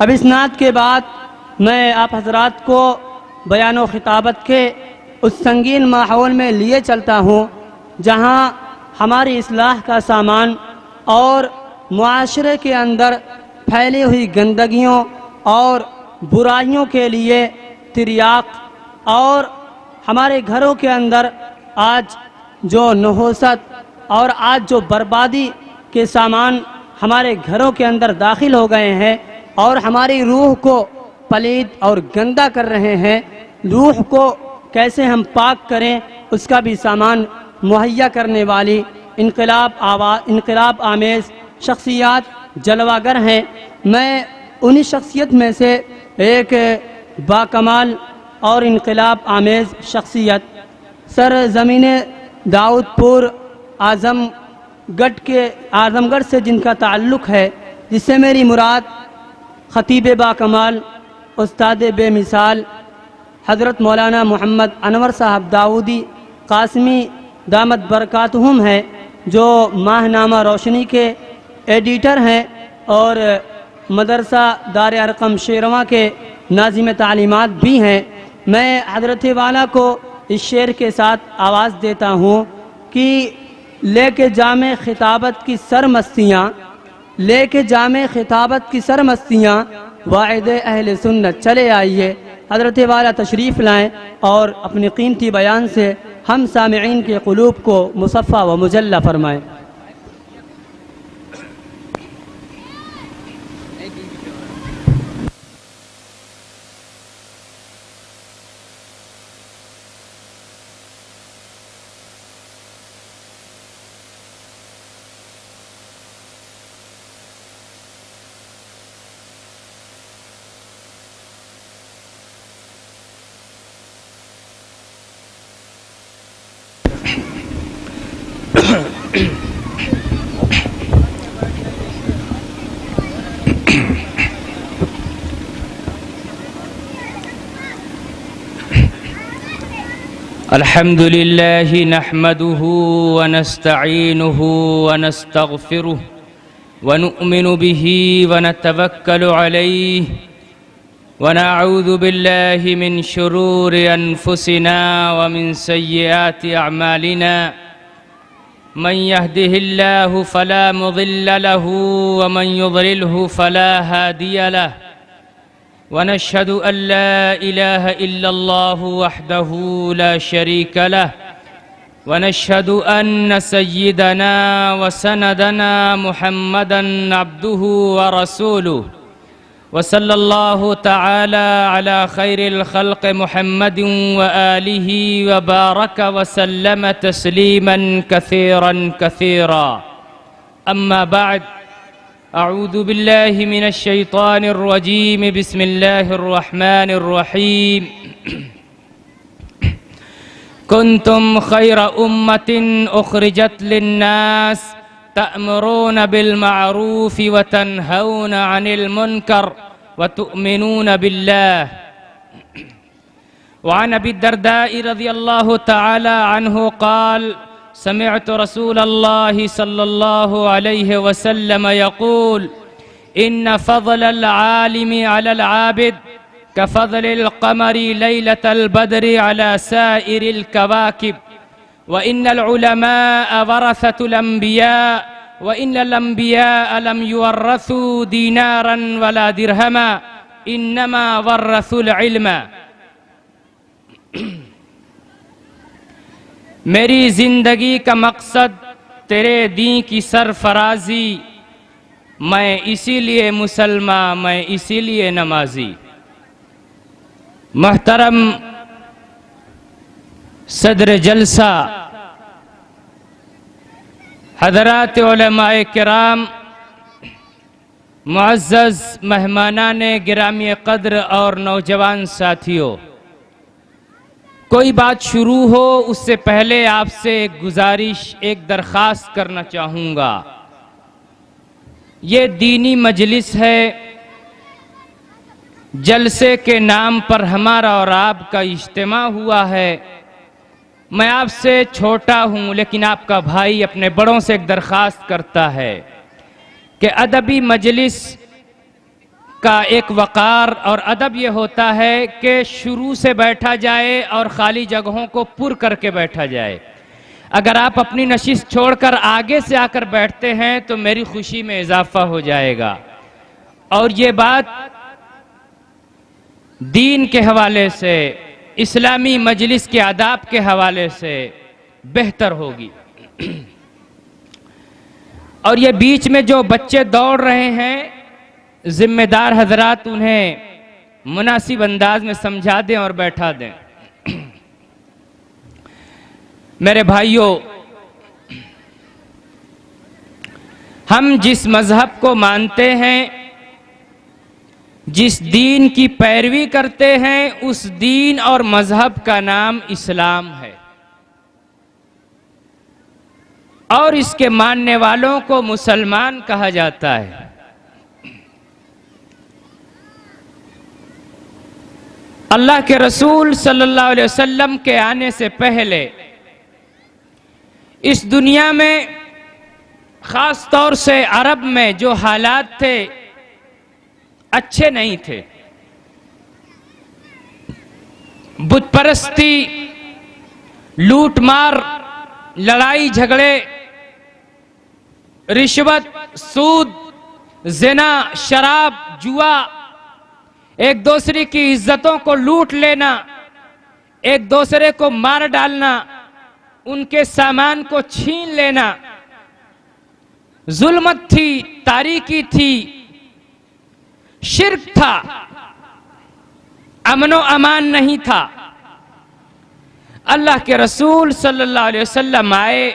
अब इस नात के बाद मैं आप हजरात को बयान व खिताबत के उस संगीन माहौल में लिए चलता हूँ जहाँ हमारी इस्लाह का सामान और मुआशरे के अंदर फैली हुई गंदगियों और बुराइयों के लिए तिर्याक और हमारे घरों के अंदर आज जो नहुसत और आज जो बर्बादी के सामान हमारे घरों के अंदर दाखिल हो गए हैं और हमारी रूह को पलीद और गंदा कर रहे हैं, रूह को कैसे हम पाक करें उसका भी सामान मुहैया करने वाली इनकलाब आमेज़ शख्सियात जलवागर हैं। मैं उन्हीं शख्सियत में से एक बाकमाल और इनकलाब आमेज़ शख्सियत सर ज़मीन दाऊदपुर आज़मगढ़ से जिनका ताल्लुक़ है, जिससे मेरी मुराद ख़तीब बाकमाल उस्ताद बेमिसाल हज़रत मौलाना मोहम्मद अनवर साहब दाऊदी कासमी दामत बरकातहुम है, जो माहनामा रोशनी के एडिटर हैं और मदरसा दार अरकम शेरवा के नाज़िम तालीमात भी हैं। मैं हज़रत वाला को इस शेर के साथ आवाज़ देता हूँ कि लेके जामे खिताबत की सरमस्तियाँ, लेके जामे खिताबत की सरमस्तियाँ वाइदे अहले सुन्नत, चले आइए हज़रत वाला तशरीफ़ लाएँ और अपने कीमती बयान से हम सामिईन के क़ुलूब को मुसफ़ा व मुजल्ला फरमाएँ। अल्हम्दुलिल्लाह नहमदुहु व नस्तईनुहु व नस्तगफिरुह व नुअमिनु बिही व नतवक्कलु अलैहि व नअऊज़ु बिल्लाहि मिन शुरूरि अनफुसिना व मिन सय्यिआति अअमालिना मन यहदिहिल्लाहु फला मुदिल्ल लहु व मन युद्लिलहु फला हादिय लहु वनशहदु अल्ला इलाहा इल्लल्लाहु वहदहु ला शरीका लह वनशहदु अन्न सय्यिदना व सनदना मुहम्मदन अब्दुहु व रसूलुहु व सल्लल्लाहु तआला अला खैरिल खल्क़ मुहम्मदिन व आलिहि व बारक व सल्लम तस्लीमन कसीरन कसीरा। अम्मा बाद, अऊज़ु बिल्लाहि मिनश शैतानिर रजीम, बिस्मिल्लाहिर रहमानिर रहीम। कुंतुम खैरा उम्मतिन उखरिजत लिन्नास तअमुरून बिल मारूफ व तनहौन अनिल मुनकर व तुअमिनून बिल्लाह। व अन अबी दरदाई रज़ियल्लाहु तआला अन्हु क़ाल समिअतु रसूलल्लाहि सल्लल्लाहु अलैहि वसल्लम यक़ूल इन्न फ़ज़लल आलिमि अलल आबिद कफ़ज़लिल क़मरि लैलतल बद्रि अला साइरिल कवाकिब व इन्नल उलमाअ वरसतुल अंबिया व इन्नल अंबिया लम युवर्रसू दीनारन वला दिरहमा इन्नमा वर्रसुल इल्मा। मेरी ज़िंदगी का मकसद तेरे दीन की सरफराजी, मैं इसीलिए मुसलमान, मैं इसीलिए नमाजी। मोहतरम सदर जलसा, हज़रात उलमाए किराम, मुअज़्ज़ज़ मेहमानाने गिरामी क़द्र और नौजवान साथियों, कोई बात शुरू हो उससे पहले आपसे एक गुजारिश, एक दरख्वास्त करना चाहूँगा। ये दीनी मजलिस है, जलसे के नाम पर हमारा और आपका इज्तिमा हुआ है। मैं आपसे छोटा हूँ लेकिन आपका भाई अपने बड़ों से एक दरख्वास्त करता है कि अदबी मजलिस का एक वक़ार और अदब ये होता है कि शुरू से बैठा जाए और ख़ाली जगहों को पुर करके बैठा जाए। अगर आप अपनी नशिस्त छोड़कर आगे से आकर बैठते हैं तो मेरी खुशी में इजाफा हो जाएगा और ये बात दीन के हवाले से, इस्लामी मजलिस के आदाब के हवाले से बेहतर होगी। और ये बीच में जो बच्चे दौड़ रहे हैं, जिम्मेदार हजरात उन्हें मुनासिब अंदाज में समझा दें और बैठा दें। मेरे भाइयों, हम जिस मजहब को मानते हैं, जिस दीन की पैरवी करते हैं, उस दीन और मजहब का नाम इस्लाम है और इसके मानने वालों को मुसलमान कहा जाता है। अल्लाह के रसूल सल्लल्लाहु अलैहि वसल्लम के आने से पहले इस दुनिया में, खास तौर से अरब में जो हालात थे अच्छे नहीं थे। बुत परस्ती, लूट मार, लड़ाई झगड़े, रिश्वत, सूद, जिना, शराब, जुआ, एक दूसरे की इज्जतों को लूट लेना, एक दूसरे को मार डालना, उनके सामान को छीन लेना, जुल्मत थी, तारीकी थी, शिर्क था, अमनो अमान नहीं था। अल्लाह के रसूल सल्लल्लाहु अलैहि वसल्लम आए,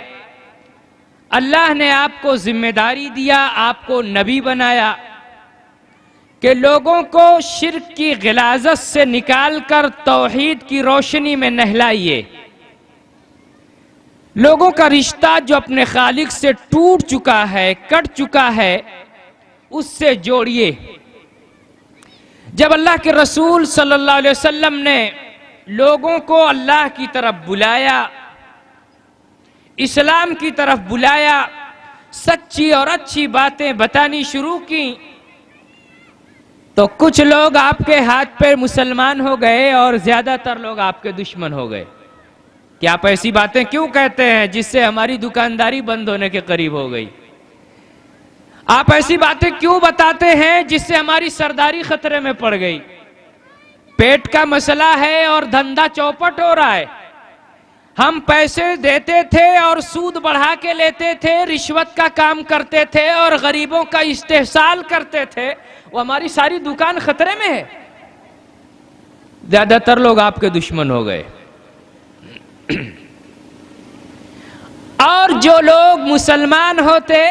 अल्लाह ने आपको जिम्मेदारी दिया, आपको नबी बनाया कि लोगों को शिर्क की गिलाजत से निकालकर तौहीद की रोशनी में नहलाइए। लोगों का रिश्ता जो अपने खालिक से टूट चुका है, कट चुका है, उससे जोड़िए। जब अल्लाह के रसूल सल्लल्लाहु अलैहि वसल्लम ने लोगों को अल्लाह की तरफ बुलाया, इस्लाम की तरफ बुलाया, सच्ची और अच्छी बातें बतानी शुरू की, तो कुछ लोग आपके हाथ पे मुसलमान हो गए और ज्यादातर लोग आपके दुश्मन हो गए कि आप ऐसी बातें क्यों कहते हैं जिससे हमारी दुकानदारी बंद होने के करीब हो गई। आप ऐसी बातें क्यों बताते हैं जिससे हमारी सरदारी खतरे में पड़ गई। पेट का मसला है और धंधा चौपट हो रहा है। हम पैसे देते थे और सूद बढ़ा के लेते थे, रिश्वत का काम करते थे और गरीबों का इस्तेहसाल करते थे, वो हमारी सारी दुकान खतरे में है। ज्यादातर लोग आपके दुश्मन हो गए। और जो लोग मुसलमान होते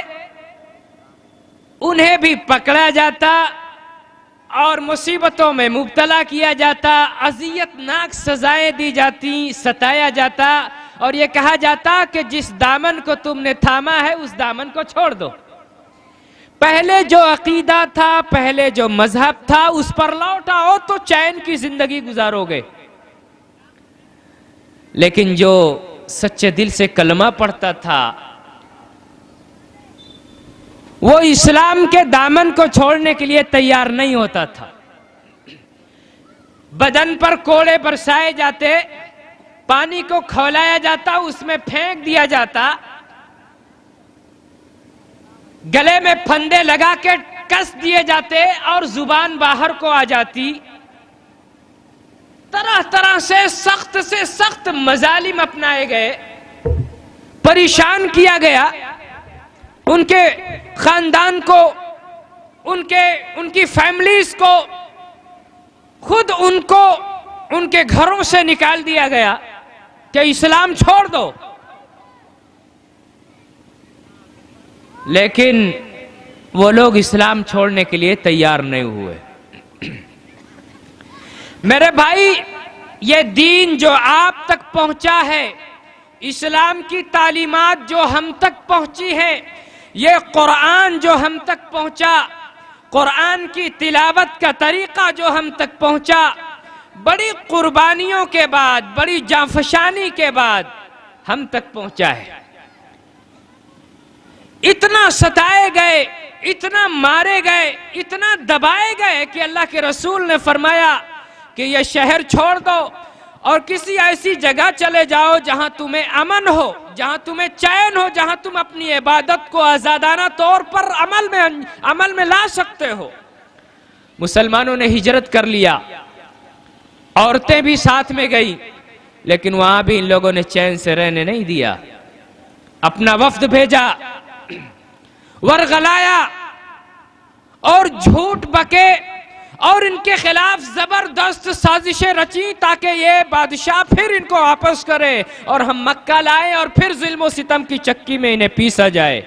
उन्हें भी पकड़ा जाता और मुसीबतों में मुब्तला किया जाता, अज़ियतनाक सजाएं दी जाती, सताया जाता और ये कहा जाता कि जिस दामन को तुमने थामा है उस दामन को छोड़ दो। पहले जो अकीदा था, पहले जो मजहब था, उस पर लौट आओ तो चैन की जिंदगी गुजारोगे। लेकिन जो सच्चे दिल से कलमा पढ़ता था वो इस्लाम के दामन को छोड़ने के लिए तैयार नहीं होता था। बदन पर कोड़े बरसाए जाते, पानी को खौलाया जाता, उसमें फेंक दिया जाता, गले में फंदे लगा के कस दिए जाते और जुबान बाहर को आ जाती। तरह तरह से सख्त मजालिम अपनाए गए, परेशान किया गया, उनके खानदान को, उनकी फैमिलीज को, खुद उनको उनके घरों से निकाल दिया गया कि इस्लाम छोड़ दो। लेकिन वो लोग इस्लाम छोड़ने के लिए तैयार नहीं हुए। मेरे भाई, ये दीन जो आप तक पहुंचा है, इस्लाम की तालीमात जो हम तक पहुंची है, ये कुरान जो हम तक पहुंचा, कुरान की तिलावत का तरीका जो हम तक पहुंचा, बड़ी कुर्बानियों के बाद, बड़ी जाफशानी के बाद हम तक पहुंचा है। इतना सताए गए, इतना मारे गए, इतना दबाए गए कि अल्लाह के रसूल ने फरमाया कि यह शहर छोड़ दो और किसी ऐसी जगह चले जाओ जहां तुम्हें अमन हो, जहां तुम्हें चैन हो, जहां तुम अपनी इबादत को आजादाना तौर पर अमल में ला सकते हो। मुसलमानों ने हिजरत कर लिया, औरतें भी साथ में गई, लेकिन वहां भी इन लोगों ने चैन से रहने नहीं दिया। अपना वफ्द भेजा, वरगलाया और झूठ बके और इनके खिलाफ जबरदस्त साजिशें रची ताकि ये बादशाह फिर इनको वापस करे और हम मक्का लाए और फिर जुल्म सितम की चक्की में इन्हें पीसा जाए।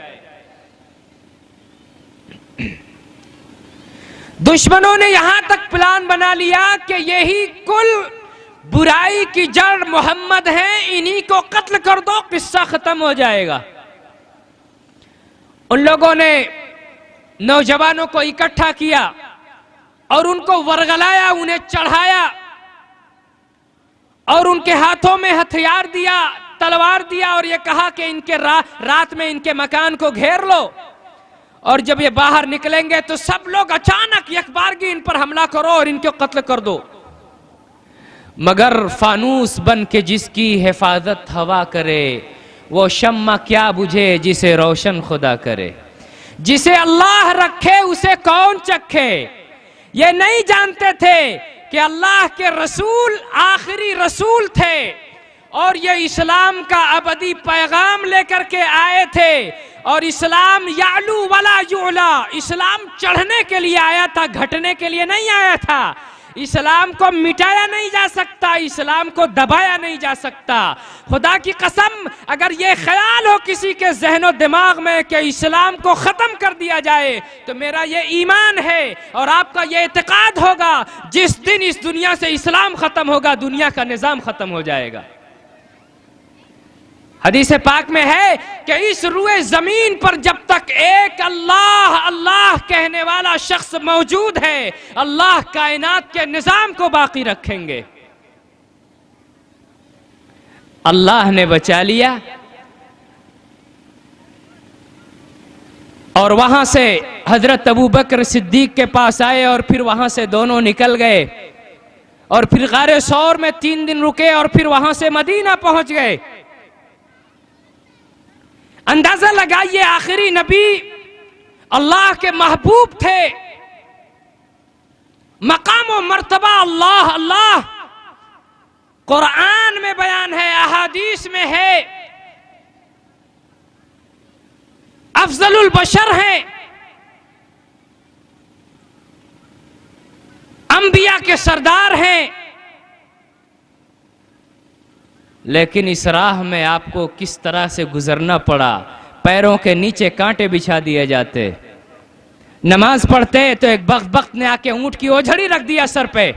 दुश्मनों ने यहां तक प्लान बना लिया कि यही कुल बुराई की जड़ मोहम्मद हैं, इन्हीं को कत्ल कर दो, किस्सा खत्म हो जाएगा। उन लोगों ने नौजवानों को इकट्ठा किया और उनको वरगलाया, उन्हें चढ़ाया और उनके हाथों में हथियार दिया, तलवार दिया और यह कहा कि इनके रात में इनके मकान को घेर लो और जब ये बाहर निकलेंगे तो सब लोग अचानक यकबारगी इन पर हमला करो और इनको कत्ल कर दो। मगर फानूस बन के जिसकी हिफाजत हवा करे, वो शम्मा क्या बुझे जिसे रोशन खुदा करे। जिसे अल्लाह रखे उसे कौन चखे। ये नहीं जानते थे कि अल्लाह के रसूल आखिरी रसूल थे और ये इस्लाम का अबदी पैगाम लेकर के आए थे और इस्लाम यालू वला युला, इस्लाम चढ़ने के लिए आया था, घटने के लिए नहीं आया था। इस्लाम को मिटाया नहीं जा सकता, इस्लाम को दबाया नहीं जा सकता। खुदा की कसम, अगर ये ख्याल हो किसी के ज़हनो दिमाग में कि इस्लाम को ख़त्म कर दिया जाए तो मेरा ये ईमान है और आपका ये इत्तेकाद होगा, जिस दिन इस दुनिया से इस्लाम ख़त्म होगा दुनिया का निज़ाम ख़त्म हो जाएगा। हदीस पाक में है कि इस रुए जमीन पर जब तक एक अल्लाह अल्लाह कहने वाला शख्स मौजूद है, अल्लाह कायनात के निजाम को बाकी रखेंगे। अल्लाह ने बचा लिया और वहां से हजरत अबू बकर सिद्दीक के पास आए और फिर वहां से दोनों निकल गए और फिर गारे सौर में 3 दिन रुके और फिर वहां से मदीना पहुंच गए। अंदाजा लगाइए, आखिरी नबी अल्लाह के महबूब थे, मकाम और मर्तबा अल्लाह अल्लाह कुरान में बयान है, अहादीस में है, अफजलुल बशर हैं, अंबिया के सरदार हैं। लेकिन इस राह में आपको किस तरह से गुजरना पड़ा। पैरों के नीचे कांटे बिछा दिए जाते, नमाज पढ़ते तो एक बख्त ने आके ऊंट की ओझड़ी रख दिया सर पे,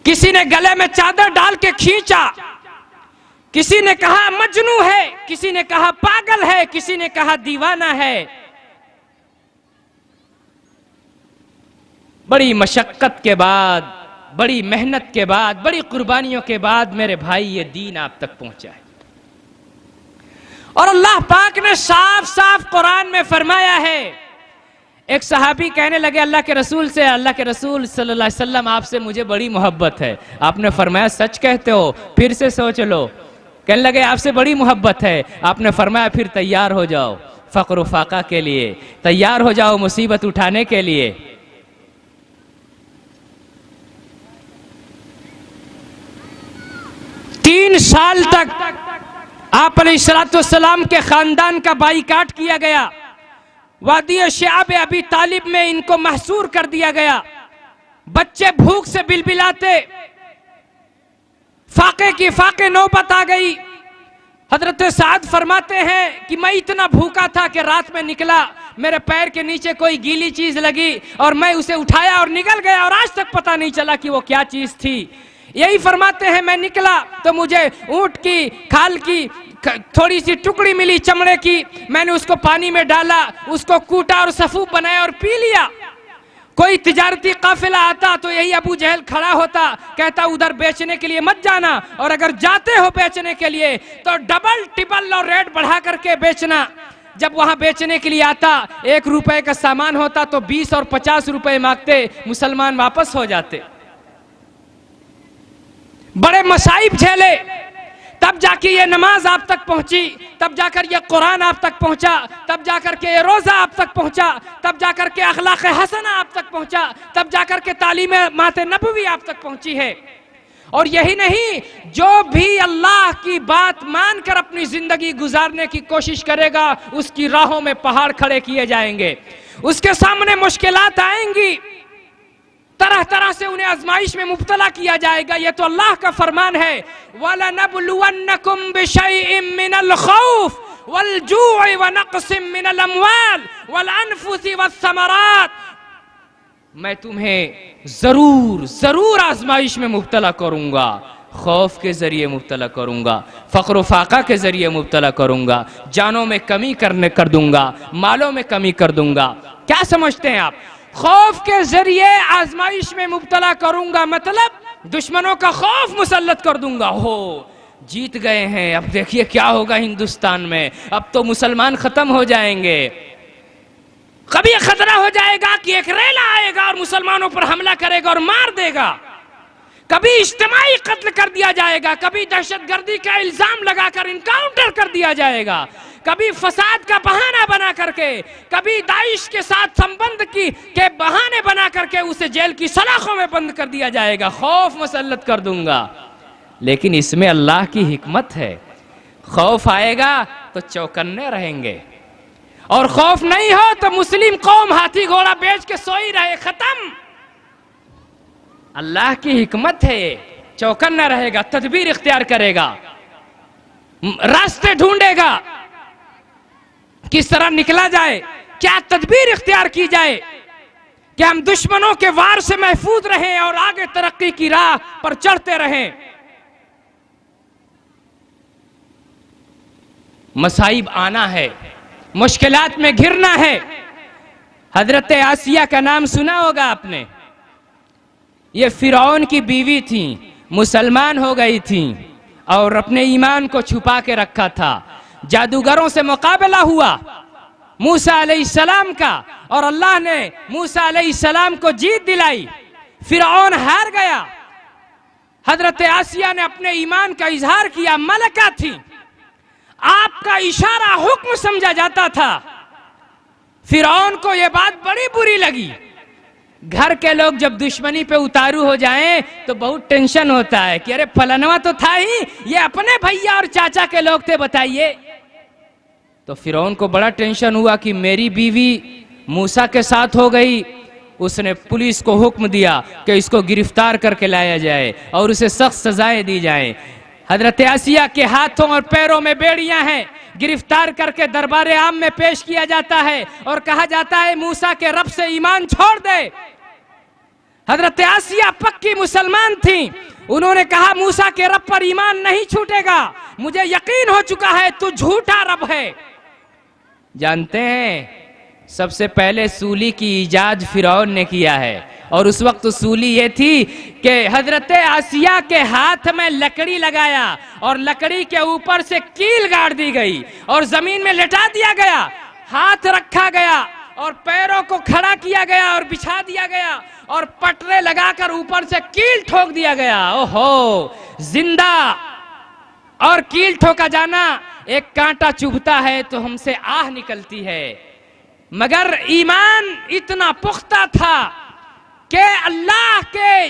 किसी ने गले में चादर डाल के खींचा, किसी ने कहा मजनू है, किसी ने कहा पागल है, किसी ने कहा दीवाना है। बड़ी मशक्कत के बाद, बड़ी मेहनत के बाद, बड़ी कुर्बानियों के बाद मेरे भाई ये दीन आप तक पहुंचा है। और अल्लाह पाक ने साफ साफ कुरान में फरमाया है। एक सहाबी कहने लगे अल्लाह के रसूल से, अल्लाह के रसूल सल्लल्लाहु अलैहि वसल्लम आपसे मुझे बड़ी मोहब्बत है। आपने फरमाया सच कहते हो? फिर से सोच लो। कहने लगे आपसे बड़ी मोहब्बत है। आपने फरमाया फिर तैयार हो जाओ फक्र फाका के लिए, तैयार हो जाओ मुसीबत उठाने के लिए। 3 साल तक आप अलैहिस्सलाम के खानदान का बाइकाट किया गया। वादी शआब अबी तालिब में इनको महसूर कर दिया गया। बच्चे भूख से बिलबिलाते, फाके की फाके नौबत आ गई। हजरत साद फरमाते हैं कि मैं इतना भूखा था कि रात में निकला, मेरे पैर के नीचे कोई गीली चीज लगी और मैं उसे उठाया और निकल गया और आज तक पता नहीं चला कि वो क्या चीज थी। यही फरमाते हैं मैं निकला तो मुझे ऊंट की खाल की थोड़ी सी टुकड़ी मिली चमड़े की, मैंने उसको पानी में डाला, उसको कूटा और सफूफ बनाया और पी लिया। कोई तिजारती काफिला आता तो यही अबू जहल खड़ा होता, कहता उधर बेचने के लिए मत जाना, और अगर जाते हो बेचने के लिए तो डबल टिबल और रेट बढ़ा करके बेचना। जब वहां बेचने के लिए आता, 1 रुपए का सामान होता तो 20 और 50 रुपए मांगते, मुसलमान वापस हो जाते। बड़े मसाइब झेले, तब जाके ये नमाज आप तक पहुंची, तब जाकर ये कुरान आप तक पहुंचा, तब जाकर के ये रोजा आप तक पहुंचा, तब जाकर के अखलाक हसना आप तक पहुंचा, तब जाकर के तालीम माते नबवी आप तक पहुंची है। और यही नहीं, जो भी अल्लाह की बात मानकर अपनी जिंदगी गुजारने की कोशिश करेगा, उसकी राहों में पहाड़ खड़े किए जाएंगे, उसके सामने मुश्किलात आएंगी, तरह तरह से उन्हें आजमाइश में मुब्तला किया जाएगा। यह तो अल्लाह का फरमान है, वलनबलुवन्नकुम बिशैइन मिनल खौफ वलजूइ वनक़सिम मिनल अमवाल वलअनफुसि वस्समरात, मैं तुम्हें जरूर जरूर आजमाइश में मुब्तला करूंगा, खौफ के जरिए मुब्तला करूंगा, फक्र फाका के जरिए मुब्तला करूंगा, जानों में कमी कर दूंगा, मालों में कमी कर दूंगा। क्या समझते हैं आप? खौफ के जरिए आजमाइश में मुब्तला करूंगा मतलब दुश्मनों का खौफ मुसल्लत कर दूंगा। हो जीत गए हैं, अब देखिए क्या होगा हिंदुस्तान में, अब तो मुसलमान खत्म हो जाएंगे। कभी खतरा हो जाएगा कि एक रेला आएगा और मुसलमानों पर हमला करेगा और मार देगा, कभी इज्तिमाई कत्ल कर दिया जाएगा, कभी दहशतगर्दी का इल्जाम लगाकर इनकाउंटर कर दिया जाएगा, कभी फसाद का बहाना बना करके, कभी दाइश के साथ संबंध के बहाने बना करके उसे जेल की सलाखों में बंद कर दिया जाएगा। खौफ मुसल्लत कर दूंगा, लेकिन इसमें अल्लाह की हिकमत है। खौफ आएगा तो चौकन्ने रहेंगे, और खौफ नहीं हो तो मुस्लिम कौम हाथी घोड़ा बेच के सोई रहे, खत्म। अल्लाह की हिकमत है, चौकन्ना रहेगा, तदबीर इख्तियार करेगा, रास्ते ढूंढेगा, किस तरह निकला जाए, क्या तदबीर इख्तियार की जाए कि हम दुश्मनों के वार से महफूज रहें और आगे तरक्की की राह पर चढ़ते रहें। मसाइब आना है, मुश्किलात में घिरना है। हजरत आसिया का नाम सुना होगा आपने, ये फिरौन की बीवी थी, मुसलमान हो गई थी और अपने ईमान को छुपा के रखा था। जादूगरों से मुकाबला हुआ मूसा अलैहिस्सलाम का, और अल्लाह ने मूसा अलैहिस्सलाम को जीत दिलाई, फिरौन हार गया। हजरत आसिया ने अपने ईमान का इजहार किया, मलका थी, आपका इशारा हुक्म समझा जाता था। फिरौन को यह बात बड़ी बुरी लगी। घर के लोग जब दुश्मनी पे उतारू हो जाएं तो बहुत टेंशन होता है कि अरे फलानवा तो था ही, ये अपने भैया और चाचा के लोग थे, बताइए। तो फिरौन को बड़ा टेंशन हुआ कि मेरी बीवी मूसा के साथ हो गई। उसने पुलिस को हुक्म दिया कि इसको गिरफ्तार करके लाया जाए और उसे सख्त सजाएं दी जाएं। हजरत आसिया के हाथों और पैरों में बेड़ियां हैं, गिरफ्तार करके दरबार आम में पेश किया जाता है और कहा जाता है मूसा के रब से ईमान छोड़ दे। हजरत आसिया पक्की मुसलमान थी, उन्होंने कहा मूसा के रब पर ईमान नहीं छूटेगा, मुझे यकीन हो चुका है तू झूठा रब है। जानते हैं सबसे पहले सूली की इजाद फिरौन ने किया है, और उस वक्त सूली ये थी कि हजरत आसिया के हाथ में लकड़ी लगाया और लकड़ी के ऊपर से कील गाड़ दी गई और जमीन में लेटा दिया गया, हाथ रखा गया और पैरों को खड़ा किया गया और बिछा दिया गया और पटरे लगाकर ऊपर से कील ठोक दिया गया। ओहो, जिंदा। और कील ठोका जाना, एक कांटा चुभता है तो हमसे आह निकलती है, मगर ईमान इतना पुख्ता था कि अल्लाह के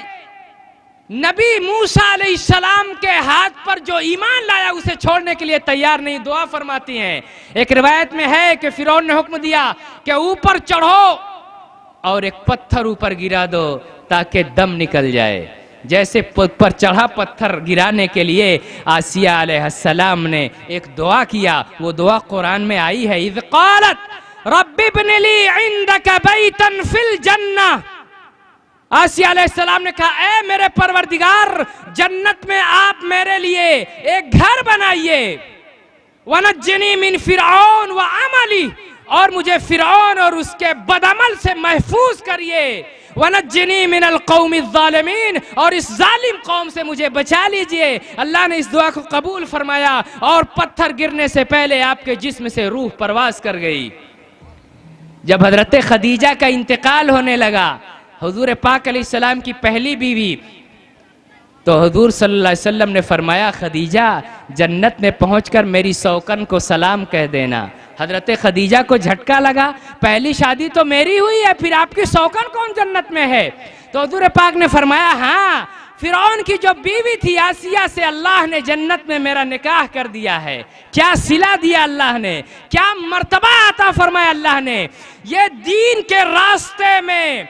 नबी मूसा अलैहिस्सलाम के हाथ पर जो ईमान लाया उसे छोड़ने के लिए तैयार नहीं। दुआ फरमाती हैं, एक रिवायत में है कि फिरौन ने हुक्म दिया कि ऊपर चढ़ो और एक पत्थर ऊपर गिरा दो ताकि दम निकल जाए। जैसे पर चढ़ा पत्थर गिराने के लिए आसिया अलैहिस्सलाम ने एक दुआ किया, वो दुआ कुरान में आई है, इज़ क़ालत रब्बि इब्नि ली इंदक बैतन फिल जन्नह। आसिया अलैहिस्सलाम ने कहा, ए मेरे परवरदिगार, जन्नत में आप मेरे लिए एक घर बनाइए, वनज्जनी मिन फिरऔन व अमली, और मुझे फिरौन और उसके बदअमल से महफूज करिए, वनज्जिनी मिनल कौमिज़ ज़ालिमीन, और इस जालिम कौम से मुझे बचा लीजिए। अल्लाह ने इस दुआ को कबूल फरमाया और पत्थर गिरने से पहले आपके जिस्म से रूह परवास कर गई। जब हजरत खदीजा का इंतकाल होने लगा, हुजूर पाक अलैहिस्सलाम की पहली बीवी, तो हुजूर सल्लल्लाहु अलैहि वसल्लम ने फरमाया, खदीजा जन्नत में पहुंचकर मेरी सौकन को सलाम कह देना। हजरत खदीजा को झटका लगा, पहली शादी तो मेरी हुई है, फिर आपकी सौकन कौन जन्नत में है? तो हुजूर पाक ने फरमाया, हाँ, फिरौन की जो बीवी थी आसिया से अल्लाह ने जन्नत में मेरा निकाह कर दिया है। क्या सिला दिया अल्लाह ने, क्या मर्तबा अता फरमाया अल्लाह ने। ये दीन के रास्ते में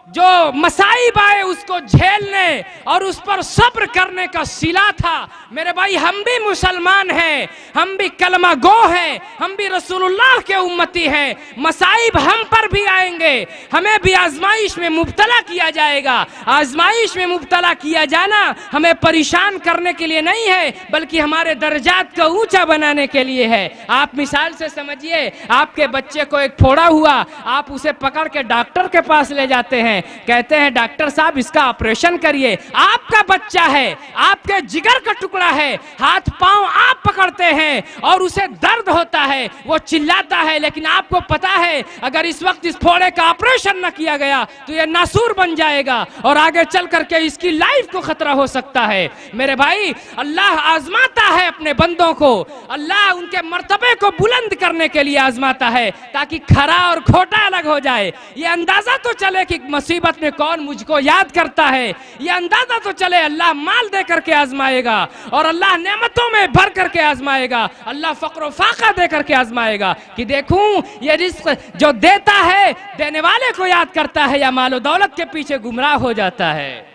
जो मसाइब आए उसको झेलने और उस पर सब्र करने का सिला था। मेरे भाई, हम भी मुसलमान हैं, हम भी कलमा गो हैं, हम भी रसूलुल्लाह के उम्मती हैं। मसाइब हम पर भी आएंगे, हमें भी आजमाइश में मुब्तला किया जाएगा। आजमाइश में मुब्तला किया जाना हमें परेशान करने के लिए नहीं है, बल्कि हमारे दर्जात को ऊंचा बनाने के लिए है। आप मिसाल से समझिए, आपके बच्चे को एक फोड़ा हुआ, आप उसे पकड़ के डॉक्टर के पास ले जाते हैं, कहते हैं डॉक्टर साहब इसका ऑपरेशन करिए। आपका बच्चा है, आपके जिगर का टुकड़ा है, हाथ पांव आप पकड़ते हैं और उसे दर्द होता है, वो चिल्लाता है, लेकिन आपको पता है अगर इस वक्त इस फोड़े का ऑपरेशन न किया गया तो ये नासूर बन जाएगा और आगे चल करके इसकी लाइफ को खतरा हो सकता है। मेरे भाई, अल्लाह आजमाता है अपने बंदों को, अल्लाह उनके मर्तबे को बुलंद करने के लिए आजमाता है ताकि खरा और खोटा अलग हो जाए। ये अंदाजा तो चले कि मुसीबत में कौन मुझको याद करता है, ये अंदाजा तो चले अल्लाह माल दे करके आजमाएगा और अल्लाह नेमतों में भर करके आजमाएगा, अल्लाह फक्र फाका दे करके आजमाएगा कि देखूं ये रिस्क जो देता है देने वाले को याद करता है या मालो दौलत के पीछे गुमराह हो जाता है।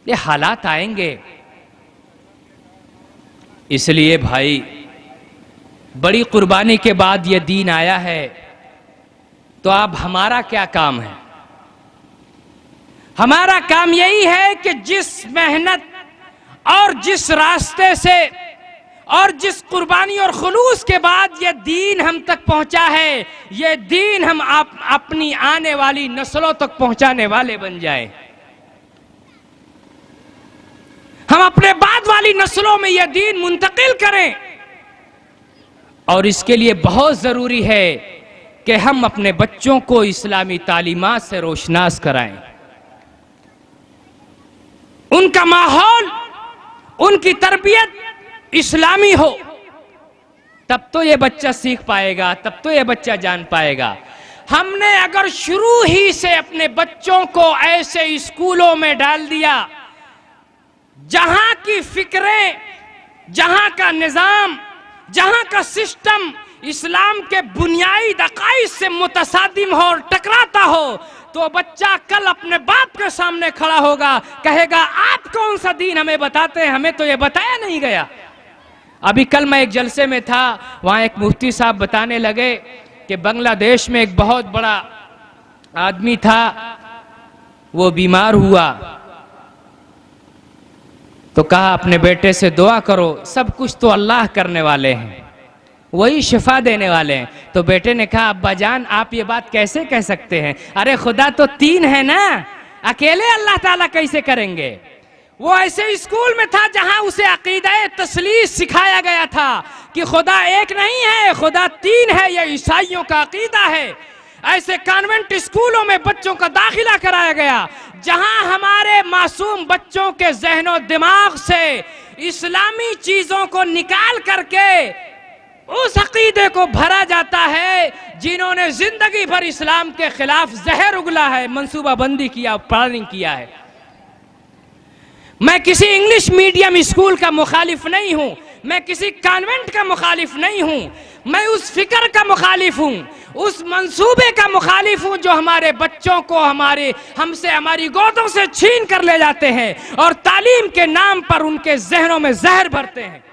ये हालात आएंगे। इसलिए भाई, बड़ी कुर्बानी के बाद ये दीन आया है, तो अब हमारा क्या काम है? हमारा काम यही है कि जिस मेहनत और जिस रास्ते से और जिस कुर्बानी और खुलूस के बाद ये दीन हम तक पहुंचा है, ये दीन हम अपनी आने वाली नस्लों तक पहुंचाने वाले बन जाएं। हम अपने बाद वाली नस्लों में यह दीन मुंतकिल करें। और इसके लिए बहुत जरूरी है कि हम अपने बच्चों को इस्लामी तालीमात से रोशनास कराएं, उनका माहौल, उनकी तरबियत इस्लामी हो, तब तो ये बच्चा सीख पाएगा, तब तो ये बच्चा जान पाएगा। हमने अगर शुरू ही से अपने बच्चों को ऐसे स्कूलों में डाल दिया जहां की फिक्रें, जहां का निजाम, जहां का सिस्टम इस्लाम के बुनियादी अकाइद से मुतसादिम हो और टकराता हो, तो बच्चा कल अपने बाप के सामने खड़ा होगा, कहेगा आप कौन सा दीन हमें बताते हैं, हमें तो ये बताया नहीं गया। अभी कल मैं एक जलसे में था, वहां एक मुफ्ती साहब बताने लगे कि बांग्लादेश में एक बहुत बड़ा आदमी था, वो बीमार हुआ, तो कहा अपने बेटे से दुआ करो, सब कुछ तो अल्लाह करने वाले हैं, वही शिफा देने वाले हैं। तो बेटे ने कहा अब्बा जान आप ये बात कैसे कह सकते हैं, अरे खुदा तो तीन है ना, अकेले अल्लाह ताला कैसे करेंगे। वो ऐसे स्कूल में था जहां उसे अकीदा तस्लीस सिखाया गया था कि खुदा एक नहीं है, खुदा तीन है, ये ईसाइयों का अकीदा है। ऐसे कॉन्वेंट स्कूलों में बच्चों का दाखिला कराया गया जहां हमारे मासूम बच्चों के ज़हनो दिमाग से इस्लामी चीजों को निकाल करके उस अकीदे को भरा जाता है जिन्होंने जिंदगी भर इस्लाम के खिलाफ जहर उगला है, मंसूबाबंदी किया, प्लानिंग किया है। मैं किसी इंग्लिश मीडियम स्कूल का मुखालिफ नहीं हूं, मैं किसी कॉन्वेंट का मुखालिफ नहीं हूं, मैं उस फिक्र का मुखालिफ हूं, उस मंसूबे का मुखालिफ हूं जो हमारे बच्चों को हमसे हमारी गोदों से छीन कर ले जाते हैं और तालीम के नाम पर उनके जहनों में जहर भरते हैं।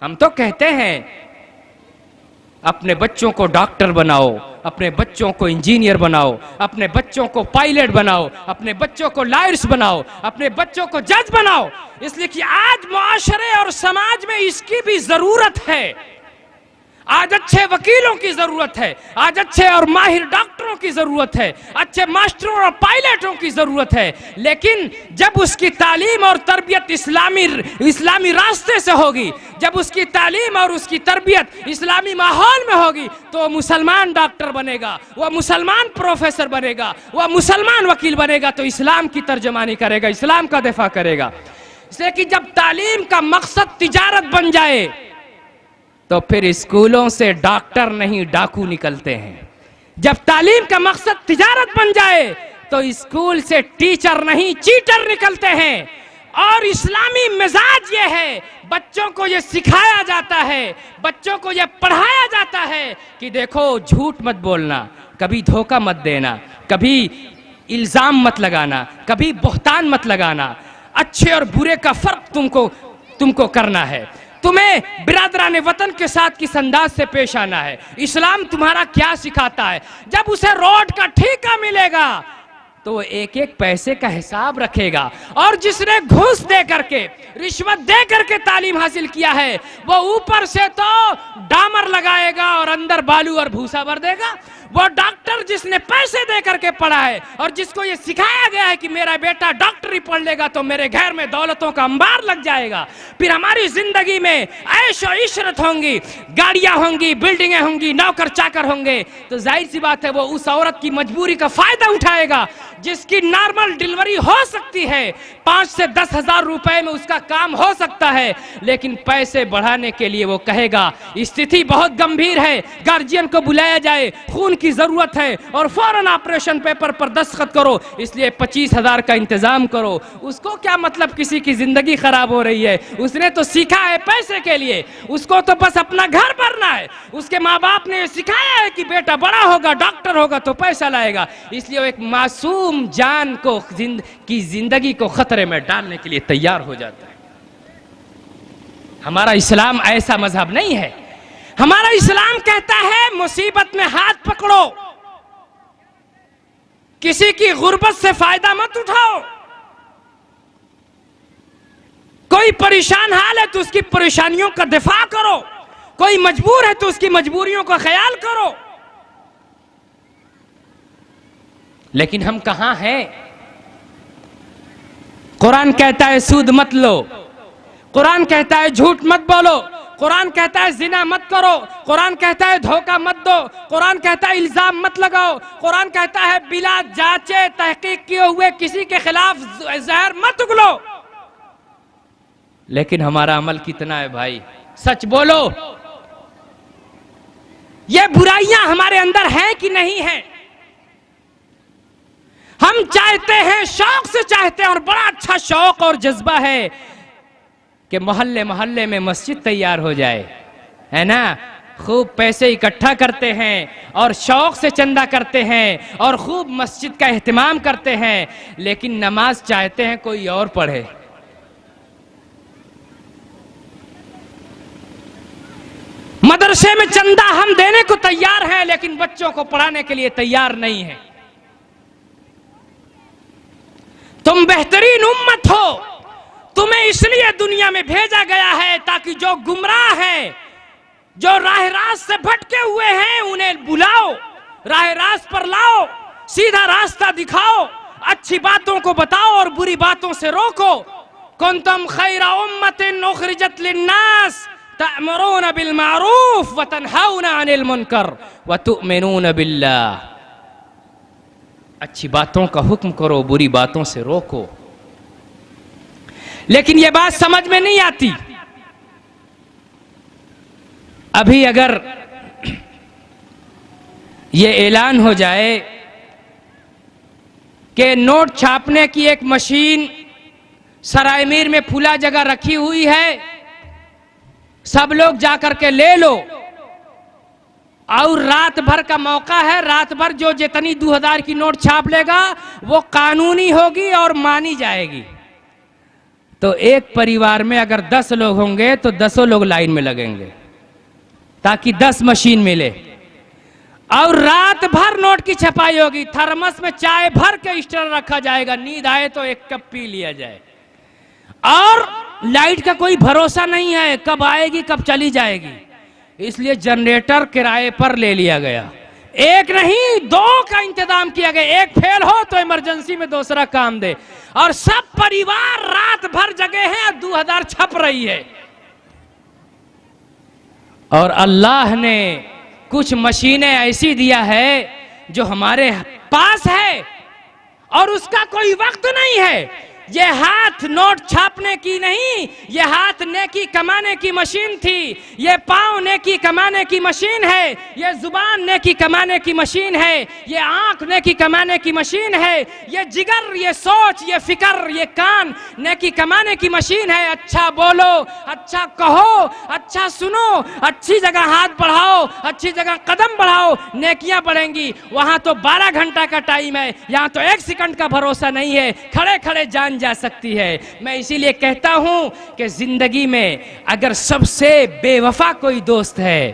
हम तो कहते हैं अपने बच्चों को डॉक्टर बनाओ, अपने बच्चों को इंजीनियर बनाओ, अपने बच्चों को पायलट बनाओ, अपने बच्चों को लॉयर्स बनाओ, अपने बच्चों को जज बनाओ, इसलिए कि आज मुआशरे और समाज में इसकी भी जरूरत है। आज अच्छे वकीलों की जरूरत है, आज अच्छे और माहिर डॉक्टरों की जरूरत है, अच्छे मास्टरों और पायलटों की जरूरत है, लेकिन जब उसकी तालीम और तरबियत इस्लामी रास्ते से होगी, जब उसकी तालीम और उसकी तरबियत इस्लामी माहौल में होगी, तो वो मुसलमान डॉक्टर बनेगा, वह मुसलमान प्रोफेसर बनेगा, वह मुसलमान वकील बनेगा, तो इस्लाम की तर्जमानी करेगा, इस्लाम का दिफा करेगा। इसलिए कि जब तालीम का मकसद तिजारत बन जाए तो फिर स्कूलों से डॉक्टर नहीं डाकू निकलते हैं। जब तालीम का मकसद तिजारत बन जाए तो स्कूल से टीचर नहीं चीटर निकलते हैं। और इस्लामी मिजाज ये है, बच्चों को ये सिखाया जाता है, बच्चों को ये पढ़ाया जाता है कि देखो झूठ मत बोलना, कभी धोखा मत देना, कभी इल्जाम मत लगाना, कभी बोहतान मत लगाना, अच्छे और बुरे का फर्क तुमको करना है, तुम्हें बिरादरान वतन के साथ किस अंदाज से पेश आना है, इस्लाम तुम्हारा क्या सिखाता है। जब उसे रोड का ठेका मिलेगा तो एक एक पैसे का हिसाब रखेगा। और जिसने घूस दे करके, रिश्वत दे करके तालीम हासिल किया है, वो ऊपर से तो डामर लगाएगा और अंदर बालू और भूसा भर देगा। वो डॉक्टर जिसने पैसे दे करके पढ़ा है और जिसको ये सिखाया गया है कि मेरा बेटा डॉक्टरी पढ़ लेगा तो मेरे घर में दौलतों का अंबार लग जाएगा, फिर हमारी जिंदगी में ऐश और इशरत होंगी, गाड़ियां होंगी, बिल्डिंगें होंगी, नौकर चाकर होंगे, तो जाहिर सी बात है वो उस औरत की मजबूरी का फायदा उठाएगा जिसकी नॉर्मल डिलीवरी हो सकती है, 5 से 10 हजार रुपए में उसका काम हो सकता है, लेकिन पैसे बढ़ाने के लिए वो कहेगा स्थिति बहुत गंभीर है, गार्जियन को बुलाया जाए, खून की जरूरत है और फौरन ऑपरेशन पेपर पर दस्तखत करो, इसलिए 25,000 का इंतजाम करो। उसको क्या मतलब किसी की जिंदगी खराब हो रही है, उसने तो सीखा है पैसे के लिए, उसको तो बस अपना घर भरना है। उसके माँ बाप ने सिखाया है कि बेटा बड़ा होगा, डॉक्टर होगा तो पैसा लाएगा, इसलिए वो एक मासूम जान को की जिंदगी को खतरे में डालने के लिए तैयार हो जाता है। हमारा इस्लाम ऐसा मजहब नहीं है। हमारा इस्लाम कहता है मुसीबत में हाथ पकड़ो, किसी की गुर्बत से फायदा मत उठाओ, कोई परेशान हाल है तो उसकी परेशानियों का दिफा करो, कोई मजबूर है तो उसकी मजबूरियों का ख्याल करो। लेकिन हम कहां हैं? कुरान कहता है सूद मत लो, कुरान कहता है झूठ मत बोलो, कुरान कहता है जिना मत करो, कुरान कहता है धोखा मत दो, कुरान कहता है इल्जाम मत लगाओ, कुरान कहता है बिला जांचे तहकीक किए हुए किसी के खिलाफ जहर मत उगलो। लेकिन हमारा अमल कितना है भाई? सच बोलो, ये बुराइयां हमारे अंदर हैं कि नहीं हैं? हम चाहते हैं, शौक से चाहते हैं, और बड़ा अच्छा शौक और जज्बा है कि मोहल्ले मोहल्ले में मस्जिद तैयार हो जाए, है ना? खूब पैसे इकट्ठा करते हैं और शौक से चंदा करते हैं और खूब मस्जिद का एहतमाम करते हैं, लेकिन नमाज चाहते हैं कोई और पढ़े। मदरसे में चंदा हम देने को तैयार हैं, लेकिन बच्चों को पढ़ाने के लिए तैयार नहीं है। तुम बेहतरीन उम्मत हो, तुम्हें इसलिए दुनिया में भेजा गया है ताकि जो गुमराह है, जो राह रास्त से भटके हुए हैं, उन्हें बुलाओ, राह रास्त पर लाओ, सीधा रास्ता दिखाओ, अच्छी बातों को बताओ और बुरी बातों से रोको। कुंतुम खैरा उम्मतिन उखरिजत लिन्नास तअमुरून बिल मारूफ व तनहौना अनिल मुनकर व तु'मिनून बिल्लाह। अच्छी बातों का हुक्म करो, बुरी बातों से रोको। लेकिन यह बात समझ में नहीं आती। अभी अगर यह ऐलान हो जाए कि नोट छापने की एक मशीन सराय मीर में फुला जगह रखी हुई है, सब लोग जाकर के ले लो, और रात भर का मौका है, रात भर जो जितनी 2000 की नोट छाप लेगा वो कानूनी होगी और मानी जाएगी, तो एक परिवार में अगर 10 लोग होंगे तो 10 लोग लाइन में लगेंगे ताकि 10 मशीन मिले, और रात भर नोट की छपाई होगी। थर्मस में चाय भर के स्टर रखा जाएगा, नींद आए तो एक कप पी लिया जाए, और लाइट का कोई भरोसा नहीं है कब आएगी कब चली जाएगी, इसलिए जनरेटर किराए पर ले लिया गया। एक नहीं, दो का इंतजाम किया गया। एक फेल हो तो इमरजेंसी में दूसरा काम दे। और सब परिवार रात भर जगे हैं, 2000 छप रही है। और अल्लाह ने कुछ मशीनें ऐसी दिया है जो हमारे पास है और उसका कोई वक्त नहीं है। ये हाथ नोट छापने की नहीं, ये हाथ नेकी कमाने की मशीन थी, ये पांव नेकी कमाने की मशीन है, ये जुबान नेकी कमाने की मशीन है, ये आंख नेकी कमाने की मशीन है, ये जिगर, ये सोच, ये फिक्र, ये कान नेकी कमाने की मशीन है। अच्छा बोलो, अच्छा कहो, अच्छा सुनो, अच्छी जगह हाथ बढ़ाओ, अच्छी जगह कदम बढ़ाओ, नेकियां बढ़ेंगी। वहां तो 12 घंटा का टाइम है, यहां तो 1 सेकंड का भरोसा नहीं है, खड़े खड़े जान जा सकती है। मैं इसीलिए कहता हूं कि जिंदगी में अगर सबसे बेवफा कोई दोस्त है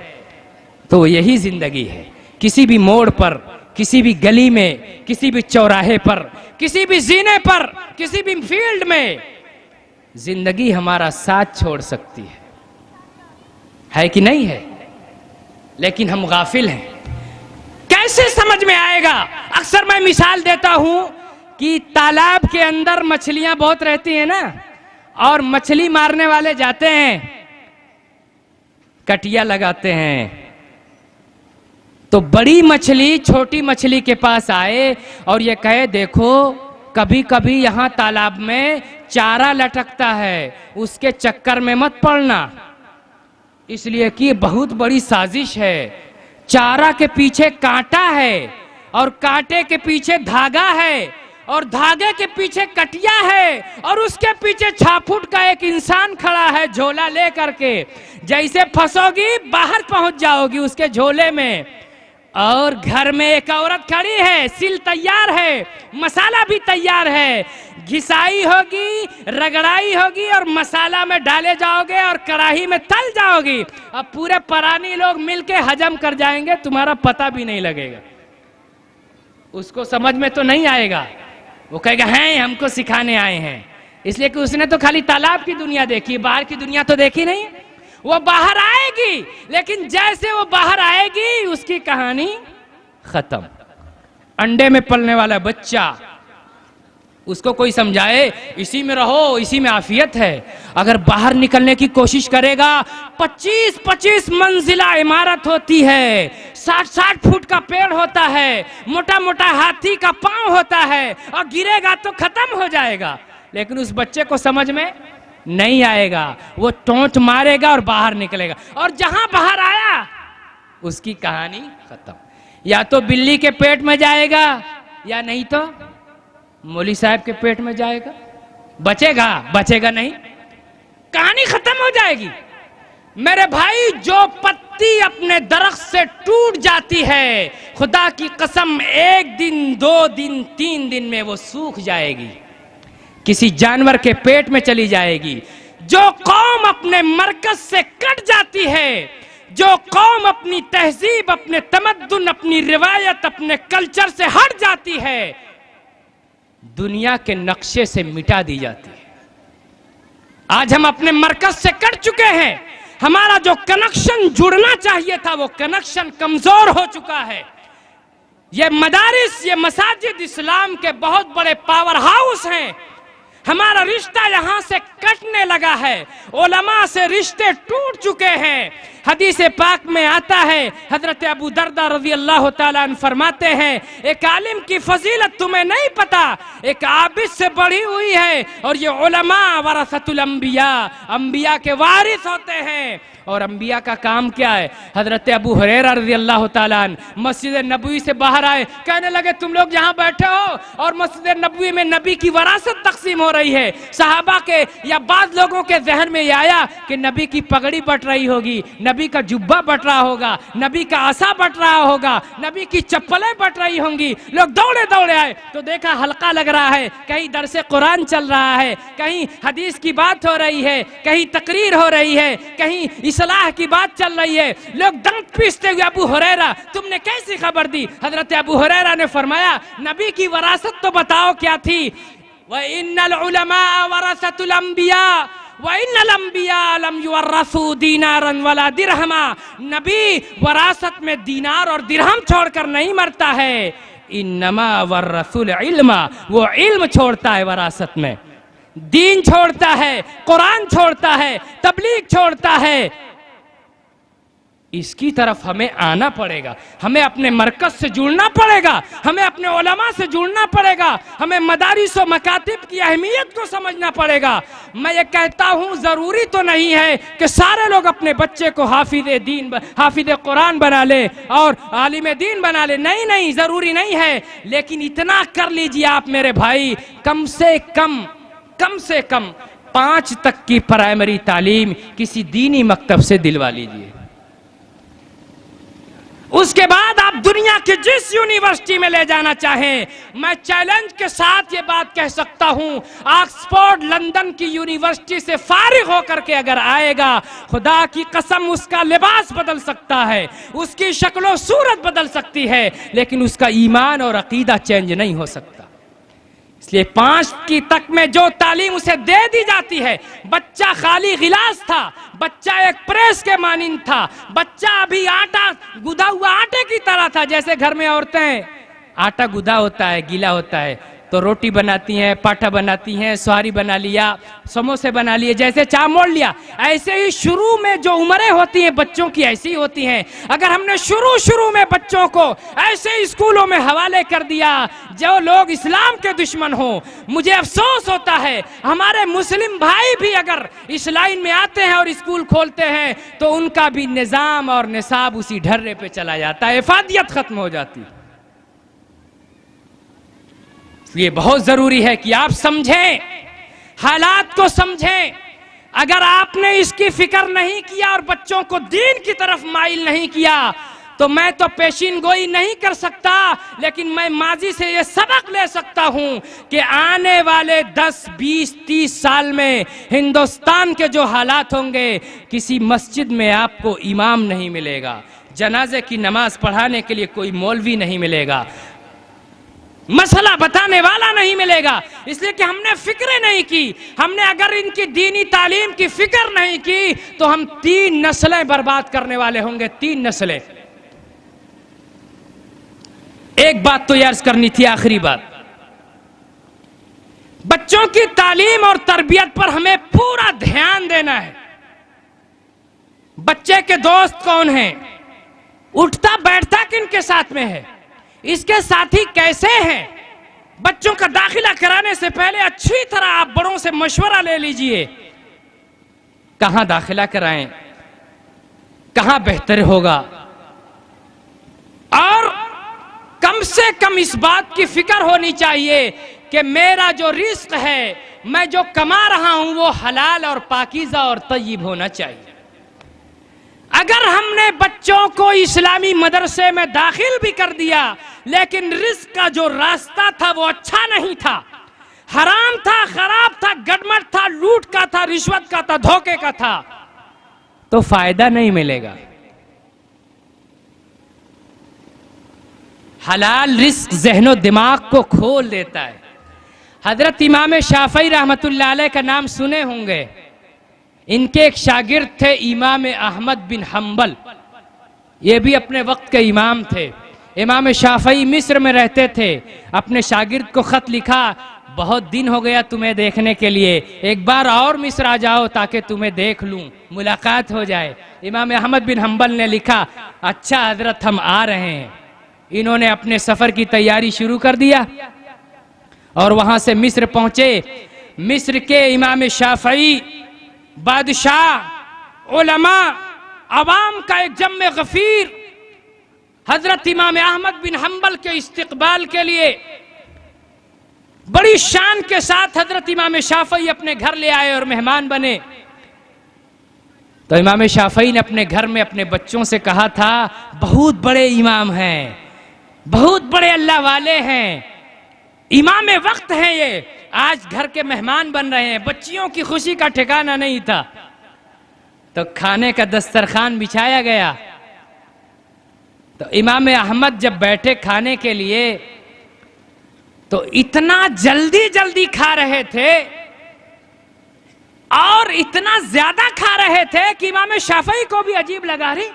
तो यही जिंदगी है। किसी भी मोड़ पर, किसी भी गली में, किसी भी चौराहे पर, किसी भी जीने पर, किसी भी फील्ड में जिंदगी हमारा साथ छोड़ सकती है कि नहीं है? लेकिन हम गाफिल हैं। कैसे समझ में आएगा? अक्सर मैं मिसाल देता हूं कि तालाब के अंदर मछलियां बहुत रहती हैं ना, और मछली मारने वाले जाते हैं, कटिया लगाते हैं, तो बड़ी मछली छोटी मछली के पास आए और ये कहे, देखो कभी कभी यहां तालाब में चारा लटकता है, उसके चक्कर में मत पड़ना, इसलिए कि बहुत बड़ी साजिश है। चारा के पीछे कांटा है और कांटे के पीछे धागा है और धागे के पीछे कटिया है और उसके पीछे 6 फुट का एक इंसान खड़ा है झोला ले करके। जैसे फंसोगी बाहर पहुंच जाओगी उसके झोले में। और घर में एक औरत खड़ी है, सिल तैयार है, मसाला भी तैयार है, घिसाई होगी, रगड़ाई होगी और मसाला में डाले जाओगे और कढ़ाई में तल जाओगी। अब पूरे परानी लोग मिलके हजम कर जाएंगे, तुम्हारा पता भी नहीं लगेगा। उसको समझ में तो नहीं आएगा, वो कहेगा हैं हमको सिखाने आए हैं, इसलिए कि उसने तो खाली तालाब की दुनिया देखी, बाहर की दुनिया तो देखी नहीं। वो बाहर आएगी, लेकिन जैसे वो बाहर आएगी उसकी कहानी खत्म। अंडे में पलने वाला बच्चा, उसको कोई समझाए इसी में रहो, इसी में आफियत है, अगर बाहर निकलने की कोशिश करेगा 25-25 मंजिला इमारत होती है, 60-60 फुट का पेड़ होता है, मोटा मोटा हाथी का पांव होता है, और गिरेगा तो खत्म हो जाएगा। लेकिन उस बच्चे को समझ में नहीं आएगा, वो टोंट मारेगा और बाहर निकलेगा, और जहां बाहर आया उसकी कहानी खत्म। या तो बिल्ली के पेट में जाएगा या नहीं तो मौली साहब के पेट में जाएगा। बचेगा नहीं, कहानी खत्म हो जाएगी। मेरे भाई, जो पत्ती अपने दरख्त से टूट जाती है, खुदा की कसम 1 दिन 2 दिन 3 दिन में वो सूख जाएगी, किसी जानवर के पेट में चली जाएगी। जो कौम अपने मरकज से कट जाती है, जो कौम अपनी तहजीब, अपने तमद्दुन, अपनी रिवायत, अपने कल्चर से हट जाती है, दुनिया के नक्शे से मिटा दी जाती है। आज हम अपने मरकज से कट चुके हैं, हमारा जो कनेक्शन जुड़ना चाहिए था वो कनेक्शन कमजोर हो चुका है। ये मदारिस, ये मसाजिद इस्लाम के बहुत बड़े पावर हाउस हैं, हमारा रिश्ता यहां से कटने लगा है, उलमा से रिश्ते टूट चुके हैं। हदीस पाक में आता है, हजरत अबू दरदा रज़ी अल्लाह ताला अन्हु फरमाते हैं, एक आलिम की फजीलत तुम्हें नहीं पता, एक आबिद से बढ़ी हुई है, और ये उलमा वरसतुल अंबिया, अंबिया के वारिस होते हैं। और अंबिया का काम क्या है? हजरत अबू हुरैरा रज़ी अल्लाह ताला अन्हु मस्जिद नबवी से बाहर आए, कहने लगे तुम लोग यहाँ बैठे हो और मस्जिद नबवी में नबी की वरासत तकसीम हो रही है। सहाबा के या बाद लोगों के जहन में ये आया कि नबी की पगड़ी बट रही होगी, नबी का जुब्बा बट रहा होगा, नबी का आसा बट रहा होगा, नबी की चप्पलें बट रही होंगी। लोग दौड़े दौड़े आए तो देखा हल्का लग रहा है, कहीं दरसे कुरान चल रहा है, कहीं हदीस की बात हो रही है, कहीं तकरीर हो रही है, कहीं इस्लाह की बात चल रही है। लोग दंत पीसते हुए, अबू हुरैरा तुमने कैसी खबर दी? हजरत अबू हुरैरा ने फरमाया, नबी की वरासत तो बताओ क्या थी? व इन्नल उलमा वरसतुल अंबिया व इन्नल अंबिया लम युवर्रसू दीनारन वला दिरहमा, नबी वरासत में दीनार और दिरहम छोड़कर नहीं मरता है। इन्नमा वर्रसुल इल्मा, वो इल्म छोड़ता है वरासत में, दीन छोड़ता है, कुरान छोड़ता है, तबलीग छोड़ता है। इसकी तरफ हमें आना पड़ेगा, हमें अपने मरकज से जुड़ना पड़ेगा, हमें अपने उलमा से जुड़ना पड़ेगा, हमें मदारिस और मकातिब की अहमियत को समझना पड़ेगा। मैं ये कहता हूँ जरूरी तो नहीं है कि सारे लोग अपने बच्चे को हाफिज़ दीन, हाफिज़ कुरान बना ले और आलिम दीन बना ले, नहीं नहीं, जरूरी नहीं है। लेकिन इतना कर लीजिए आप मेरे भाई, कम से कम 5 तक की प्राइमरी तालीम किसी दीनी मकतब से दिलवा लीजिए। उसके बाद आप दुनिया की जिस यूनिवर्सिटी में ले जाना चाहें, मैं चैलेंज के साथ ये बात कह सकता हूं, ऑक्सफोर्ड लंदन की यूनिवर्सिटी से फारिग होकर के अगर आएगा, खुदा की कसम उसका लिबास बदल सकता है, उसकी शक्लो सूरत बदल सकती है, लेकिन उसका ईमान और अकीदा चेंज नहीं हो सकता। इसलिए 5 की तक में जो तालीम उसे दे दी जाती है, बच्चा खाली गिलास था, बच्चा एक प्रेस के मानिंद था, बच्चा अभी आटा गुदा हुआ आटे की तरह था। जैसे घर में औरतें आटा गुदा होता है, गीला होता है, तो रोटी बनाती हैं, पाठा बनाती हैं, स्वारी बना लिया, समोसे बना लिए, जैसे चाय मोड़ लिया। ऐसे ही शुरू में जो उम्रें होती हैं बच्चों की ऐसी होती हैं। अगर हमने शुरू में बच्चों को ऐसे स्कूलों में हवाले कर दिया जो लोग इस्लाम के दुश्मन हो, मुझे अफसोस होता है हमारे मुस्लिम भाई भी अगर इस लाइन में आते हैं और स्कूल खोलते हैं तो उनका भी निजाम और निसाब उसी ढर्रे पे चला जाता है, इफादियत खत्म हो जाती है। ये बहुत जरूरी है कि आप समझें, हालात को समझें। अगर आपने इसकी फिक्र नहीं किया और बच्चों को दीन की तरफ माइल नहीं किया, तो मैं तो पेशीन गोई नहीं कर सकता, लेकिन मैं माजी से ये सबक ले सकता हूं कि आने वाले 10, 20, 30 साल में हिंदुस्तान के जो हालात होंगे, किसी मस्जिद में आपको इमाम नहीं मिलेगा, जनाजे की नमाज पढ़ाने के लिए कोई मौलवी नहीं मिलेगा, मसला बताने वाला नहीं मिलेगा, इसलिए कि हमने फिक्र नहीं की। हमने अगर इनकी दीनी तालीम की फिक्र नहीं की तो हम 3 नस्लें बर्बाद करने वाले होंगे, 3 नस्लें। एक बात तो अर्ज करनी थी, आखिरी बात, बच्चों की तालीम और तरबियत पर हमें पूरा ध्यान देना है। बच्चे के दोस्त कौन हैं, उठता बैठता किनके साथ में है, इसके साथी कैसे हैं। बच्चों का दाखिला कराने से पहले अच्छी तरह आप बड़ों से मशवरा ले लीजिए, कहां दाखिला कराएं, कहां बेहतर होगा, और कम से कम इस बात की फिक्र होनी चाहिए कि मेरा जो रिस्क है, मैं जो कमा रहा हूं, वो हलाल और पाकीज़ा और तय्यब होना चाहिए। अगर हमने बच्चों को इस्लामी मदरसे में दाखिल भी कर दिया, लेकिन रिस्क का जो रास्ता था वो अच्छा नहीं था, हराम था, खराब था, गड़बड़ था, लूट का था, रिश्वत का था, धोखे का था, तो फायदा नहीं मिलेगा। हलाल रिस्क ज़हनो दिमाग को खोल देता है। हजरत इमाम शाफई रहमतुल्लाह अलैह का नाम सुने होंगे। इनके एक शागिर्द थे इमाम अहमद बिन हम्बल, ये भी अपने वक्त के इमाम थे। इमाम शाफई मिस्र में रहते थे। अपने शागिर्द को खत लिखा, बहुत दिन हो गया तुम्हें देखने के लिए, एक बार और मिस्र आ जाओ ताकि तुम्हें देख लूं, मुलाकात हो जाए। इमाम अहमद बिन हम्बल ने लिखा, अच्छा हजरत हम आ रहे हैं। इन्होंने अपने सफर की तैयारी शुरू कर दिया और वहां से मिस्र पहुंचे। मिस्र के इमाम शाफई, बादशाह, उलमा, अवाम का एक जम्मे गफीर हजरत इमाम अहमद बिन हम्बल के इस्तकबाल के लिए बड़ी शान के साथ हजरत इमाम शाफई अपने घर ले आए और मेहमान बने। तो इमाम शाफई ने अपने घर में अपने बच्चों से कहा था, बहुत बड़े इमाम हैं, बहुत बड़े अल्लाह वाले हैं, इमाम वक्त हैं, ये आज घर के मेहमान बन रहे हैं। बच्चियों की खुशी का ठिकाना नहीं था। तो खाने का दस्तरखान बिछाया गया। तो इमाम अहमद जब बैठे खाने के लिए तो इतना जल्दी जल्दी खा रहे थे और इतना ज्यादा खा रहे थे कि इमाम शाफई को भी अजीब लगा। रही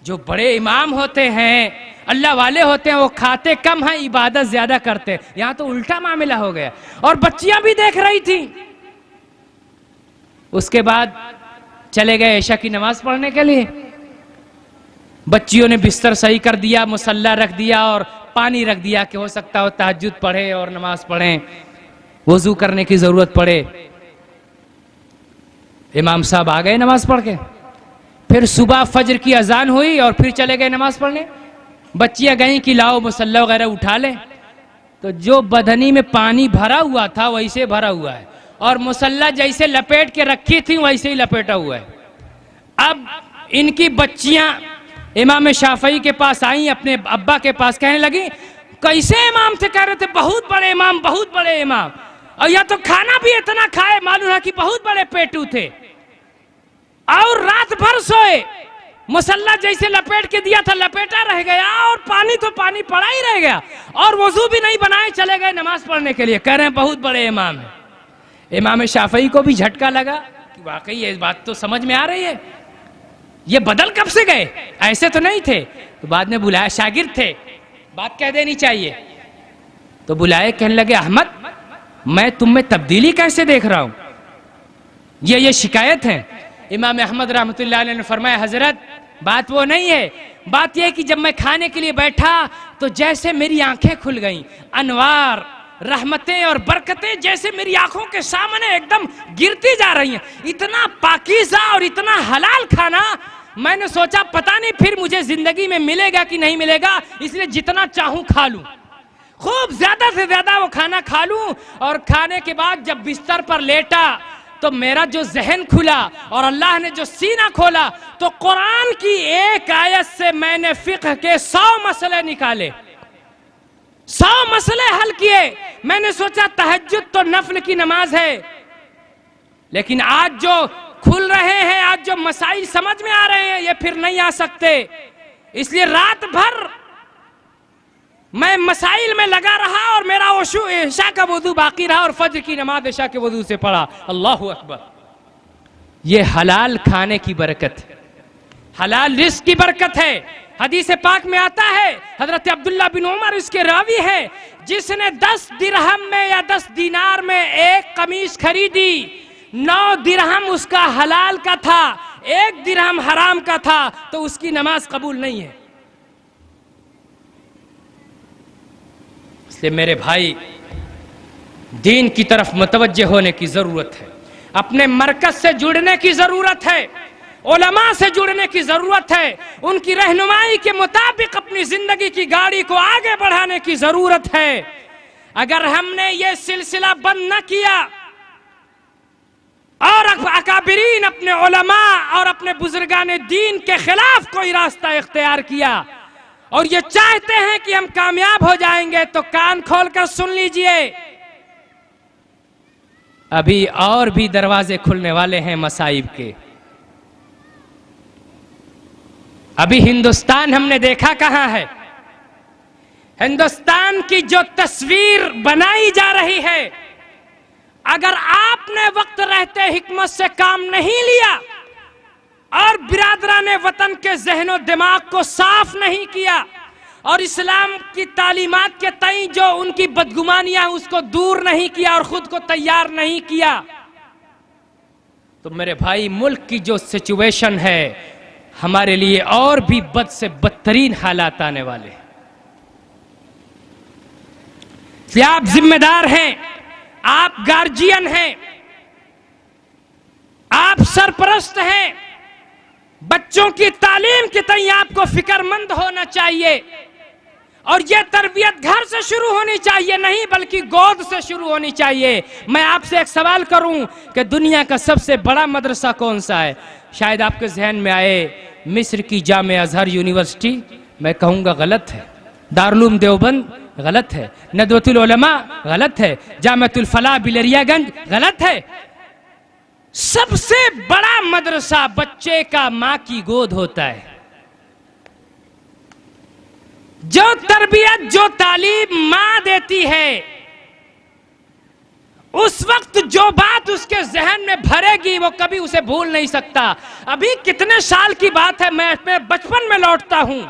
जो बड़े इमाम होते हैं, अल्लाह वाले होते हैं, वो खाते कम हैं, इबादत ज्यादा करते हैं। यहां तो उल्टा मामला हो गया। और बच्चियां भी देख रही थी। उसके बाद चले गए ऐशा की नमाज पढ़ने के लिए। बच्चियों ने बिस्तर सही कर दिया, मुसल्ला रख दिया और पानी रख दिया कि हो सकता हो तहज्जुद पढ़े और नमाज पढ़ें, वजू करने की जरूरत पड़े। इमाम साहब आ गए नमाज पढ़ के। फिर सुबह फजर की अजान हुई और फिर चले गए नमाज पढ़ने। बच्चियां गईं कि लाओ मुसल्ला वगैरह उठा लें, तो जो बदनी में पानी भरा हुआ था वैसे भरा हुआ है और मुसल्ला जैसे लपेट के रखी थी वैसे ही लपेटा हुआ है। अब इनकी बच्चियां इमाम शाफई के पास आई, अपने अब्बा के पास, कहने लगी कैसे इमाम थे? कह रहे थे बहुत बड़े इमाम, बहुत बड़े इमाम, और या तो खाना भी इतना खाए, मालूम है कि बहुत बड़े पेटू थे, और रात भर सोए, मुसल्ला जैसे लपेट के दिया था लपेटा रह गया, और पानी तो पानी पड़ा ही रह गया, और वजू भी नहीं बनाए, चले गए नमाज पढ़ने के लिए। कह रहे हैं बहुत बड़े इमाम है। इमाम शाफई को भी झटका लगा कि वाकई ये बात तो समझ में आ रही है, ये बदल कब से गए, ऐसे तो नहीं थे। तो बाद में बुलाया, शागिर्द थे, बात कह देनी चाहिए। तो बुलाए, कहने लगे अहमद मैं तुम में तब्दीली कैसे देख रहा हूं, ये शिकायत है। इमाम अहमद रहमतुल्लाह अलैह ने फरमाया हजरत बात वो नहीं है, बात यह कि जब मैं खाने के लिए बैठा तो जैसे मेरी आंखें खुल गईं, अनवार रहमतें और बरकतें जैसे मेरी आंखों के सामने एकदम गिरती जा रही हैं। इतना पाकीज़ा और इतना हलाल खाना, मैंने सोचा पता नहीं फिर मुझे जिंदगी में मिलेगा कि नहीं मिलेगा, इसलिए जितना चाहूं खा लूं, खूब ज्यादा से ज्यादा वो खाना खा लूं। और खाने के बाद जब बिस्तर पर लेटा तो मेरा जो जहन खुला और अल्लाह ने जो सीना खोला, तो कुरान की एक आयत से मैंने फिक्र के 100 मसले निकाले, 100 मसले हल किए। मैंने सोचा तहज्जुद तो नफल की नमाज है, लेकिन आज जो खुल रहे हैं, आज जो मसाइल समझ में आ रहे हैं, ये फिर नहीं आ सकते। इसलिए रात भर मैं मसाइल में लगा रहा और मेरा इशा का वुदू बाकी रहा और फजर की नमाज इशा के वुदू से पढ़ा। अल्लाहु अकबर। ये हलाल खाने की बरकत है, हलाल रिस्क की बरकत है। हदीस पाक में आता है, हजरत अब्दुल्ला बिन उमर इसके रावी है, जिसने 10 दिरहम में या 10 दीनार में एक कमीज खरीदी, 9 दिरहम उसका हलाल का था, 1 दिरहम हराम का था, तो उसकी नमाज कबूल नहीं है। इसलिए मेरे भाई, दीन की तरफ मुतवज्जे होने की जरूरत है, अपने मरकज से जुड़ने की जरूरत है, उलमा से जुड़ने की जरूरत है, उनकी रहनुमाई के मुताबिक अपनी जिंदगी की गाड़ी को आगे बढ़ाने की जरूरत है। अगर हमने ये सिलसिला बंद न किया और अकाबिरीन अपने उलमा और अपने बुजुर्गान दीन के खिलाफ कोई रास्ता इख्तियार किया और ये चाहते हैं कि हम कामयाब हो जाएंगे, तो कान खोलकर सुन लीजिए, अभी और भी दरवाजे खुलने वाले हैं मसाइब के। अभी हिंदुस्तान हमने देखा कहां है, हिंदुस्तान की जो तस्वीर बनाई जा रही है, अगर आपने वक्त रहते हिकमत से काम नहीं लिया और बिरादराने वतन के ज़हनो दिमाग को साफ नहीं किया और इस्लाम की तालीमात के तई जो उनकी बदगुमानियां उसको दूर नहीं किया और खुद को तैयार नहीं किया, तो मेरे भाई मुल्क की जो सिचुएशन है हमारे लिए और भी बद से बदतरीन हालात आने वाले हैं। आप जिम्मेदार हैं, आप गार्जियन हैं, आप सरपरस्त हैं, बच्चों की तालीम के तई आपको फिक्रमंद होना चाहिए और यह तरबियत घर से शुरू होनी चाहिए, नहीं बल्कि गोद से शुरू होनी चाहिए। मैं आपसे एक सवाल करूं कि दुनिया का सबसे बड़ा मदरसा कौन सा है? शायद आपके जहन में आए मिस्र की जामे अजहर यूनिवर्सिटी, मैं कहूंगा गलत है। दारुल देवबंद गलत है, नदवतुल उलमा गलत है, जामतुल फलाह बिलरियागंज गलत है। सबसे बड़ा मदरसा बच्चे का मां की गोद होता है। जो तरबियत, जो तालीम मां देती है, उस वक्त जो बात उसके जहन में भरेगी वो कभी उसे भूल नहीं सकता। अभी कितने साल की बात है, मैं अपने बचपन में लौटता हूं।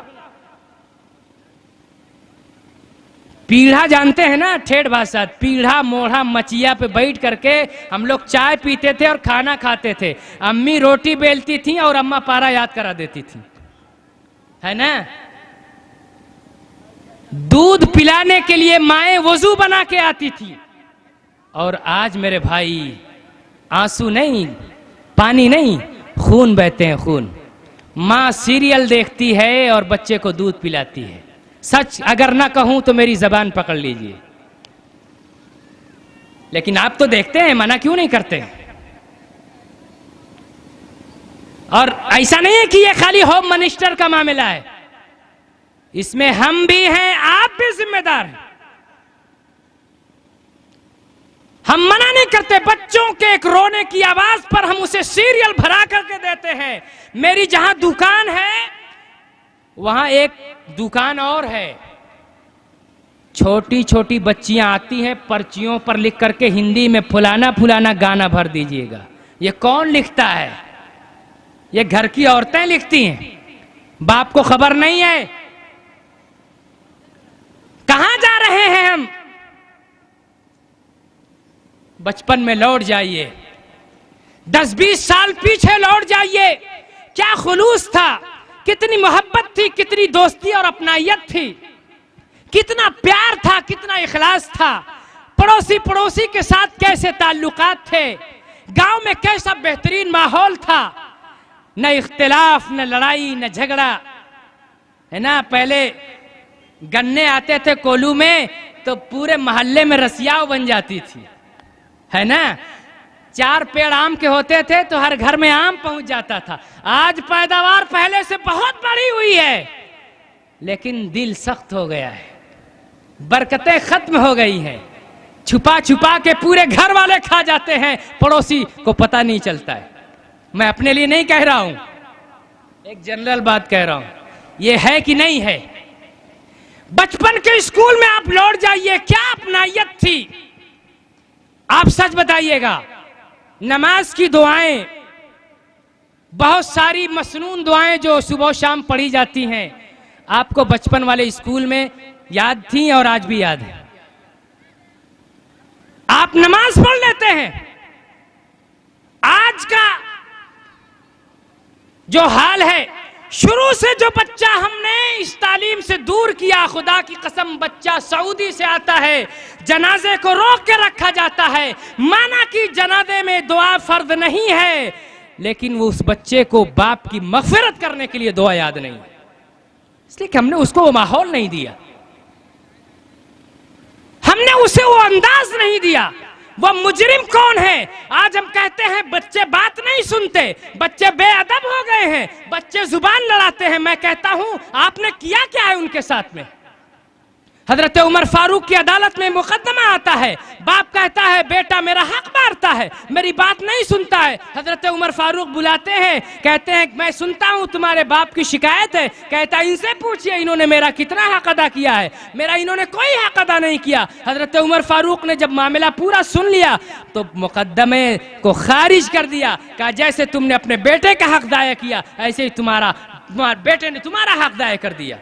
पीढ़ा जानते हैं ना, ठेठ भाषा, पीढ़ा मोढ़ा मचिया पे बैठ करके हम लोग चाय पीते थे और खाना खाते थे। अम्मी रोटी बेलती थी और अम्मा पारा याद करा देती थी, है ना। दूध पिलाने के लिए माएं वजू बना के आती थी। और आज मेरे भाई आंसू नहीं, पानी नहीं, खून बहते हैं, खून। माँ सीरियल देखती है और बच्चे को दूध पिलाती है। सच अगर ना कहूं तो मेरी जबान पकड़ लीजिए, लेकिन आप तो देखते हैं, मना क्यों नहीं करते। और ऐसा नहीं है कि ये खाली होम मिनिस्टर का मामला है, इसमें हम भी हैं, आप भी जिम्मेदार हैं। हम मना नहीं करते, बच्चों के एक रोने की आवाज पर हम उसे सीरियल भरा करके देते हैं। मेरी जहां दुकान है वहां एक दुकान और है, छोटी छोटी बच्चियां आती हैं, पर्चियों पर लिख करके हिंदी में फुलाना फुलाना गाना भर दीजिएगा। ये कौन लिखता है? ये घर की औरतें लिखती हैं, बाप को खबर नहीं है। कहां जा रहे हैं हम? बचपन में लौट जाइए, 10-20 साल पीछे लौट जाइए। क्या खुलूस था, कितनी मोहब्बत थी, कितनी दोस्ती और अपनायत थी, कितना प्यार था, कितना इखलास था। पड़ोसी पड़ोसी के साथ कैसे ताल्लुकात थे, गांव में कैसा बेहतरीन माहौल था, न इख्तिलाफ, न लड़ाई, न झगड़ा, है ना। पहले गन्ने आते थे कोलू में तो पूरे मोहल्ले में रसियाव बन जाती थी, है ना। 4 पेड़ आम के होते थे तो हर घर में आम पहुंच जाता था। आज पैदावार पहले से बहुत बढ़ी हुई है, लेकिन दिल सख्त हो गया है, बरकतें खत्म हो गई हैं। छुपा छुपा के पूरे घर वाले खा जाते हैं, पड़ोसी को पता नहीं चलता है। मैं अपने लिए नहीं कह रहा हूं, एक जनरल बात कह रहा हूं। ये है कि नहीं है? बचपन के स्कूल में आप लौट जाइए, क्या अपनायत थी। आप सच बताइएगा, नमाज की दुआएं, बहुत सारी मसनून दुआएं जो सुबह शाम पढ़ी जाती हैं, आपको बचपन वाले स्कूल में याद थी और आज भी याद है। आप नमाज पढ़ लेते हैं। आज का जो हाल है, शुरू से जो बच्चा हमने इस तालीम से दूर किया, खुदा की कसम, बच्चा सऊदी से आता है, जनाजे को रोक के रखा जाता है। माना कि जनाजे में दुआ फर्ज नहीं है, लेकिन वो उस बच्चे को बाप की मगफिरत करने के लिए दुआ याद नहीं, इसलिए कि हमने उसको वो माहौल नहीं दिया, हमने उसे वो अंदाज नहीं दिया। वो मुजरिम कौन है? आज हम कहते हैं बच्चे बात नहीं सुनते, बच्चे बेअदब हो गए हैं, बच्चे जुबान लड़ाते हैं। मैं कहता हूं आपने किया क्या है उनके साथ में? हजरत उमर फारूक की अदालत में मुकदमा आता है, बाप कहता है बेटा मेरा हक मारता है, मेरी बात नहीं सुनता है। हजरत उमर फारूक बुलाते हैं, कहते हैं मैं सुनता हूं तुम्हारे बाप की शिकायत है। कहता है इनसे पूछिए इन्होंने मेरा कितना हक अदा किया है। मेरा इन्होंने कोई हक अदा नहीं किया। हजरत उमर फारूक ने जब मामला पूरा सुन लिया तो मुकदमे को खारिज कर दिया। कहा जैसे तुमने अपने बेटे का हक दाया किया, ऐसे ही तुम्हारे बेटे ने तुम्हारा हक दाया कर दिया।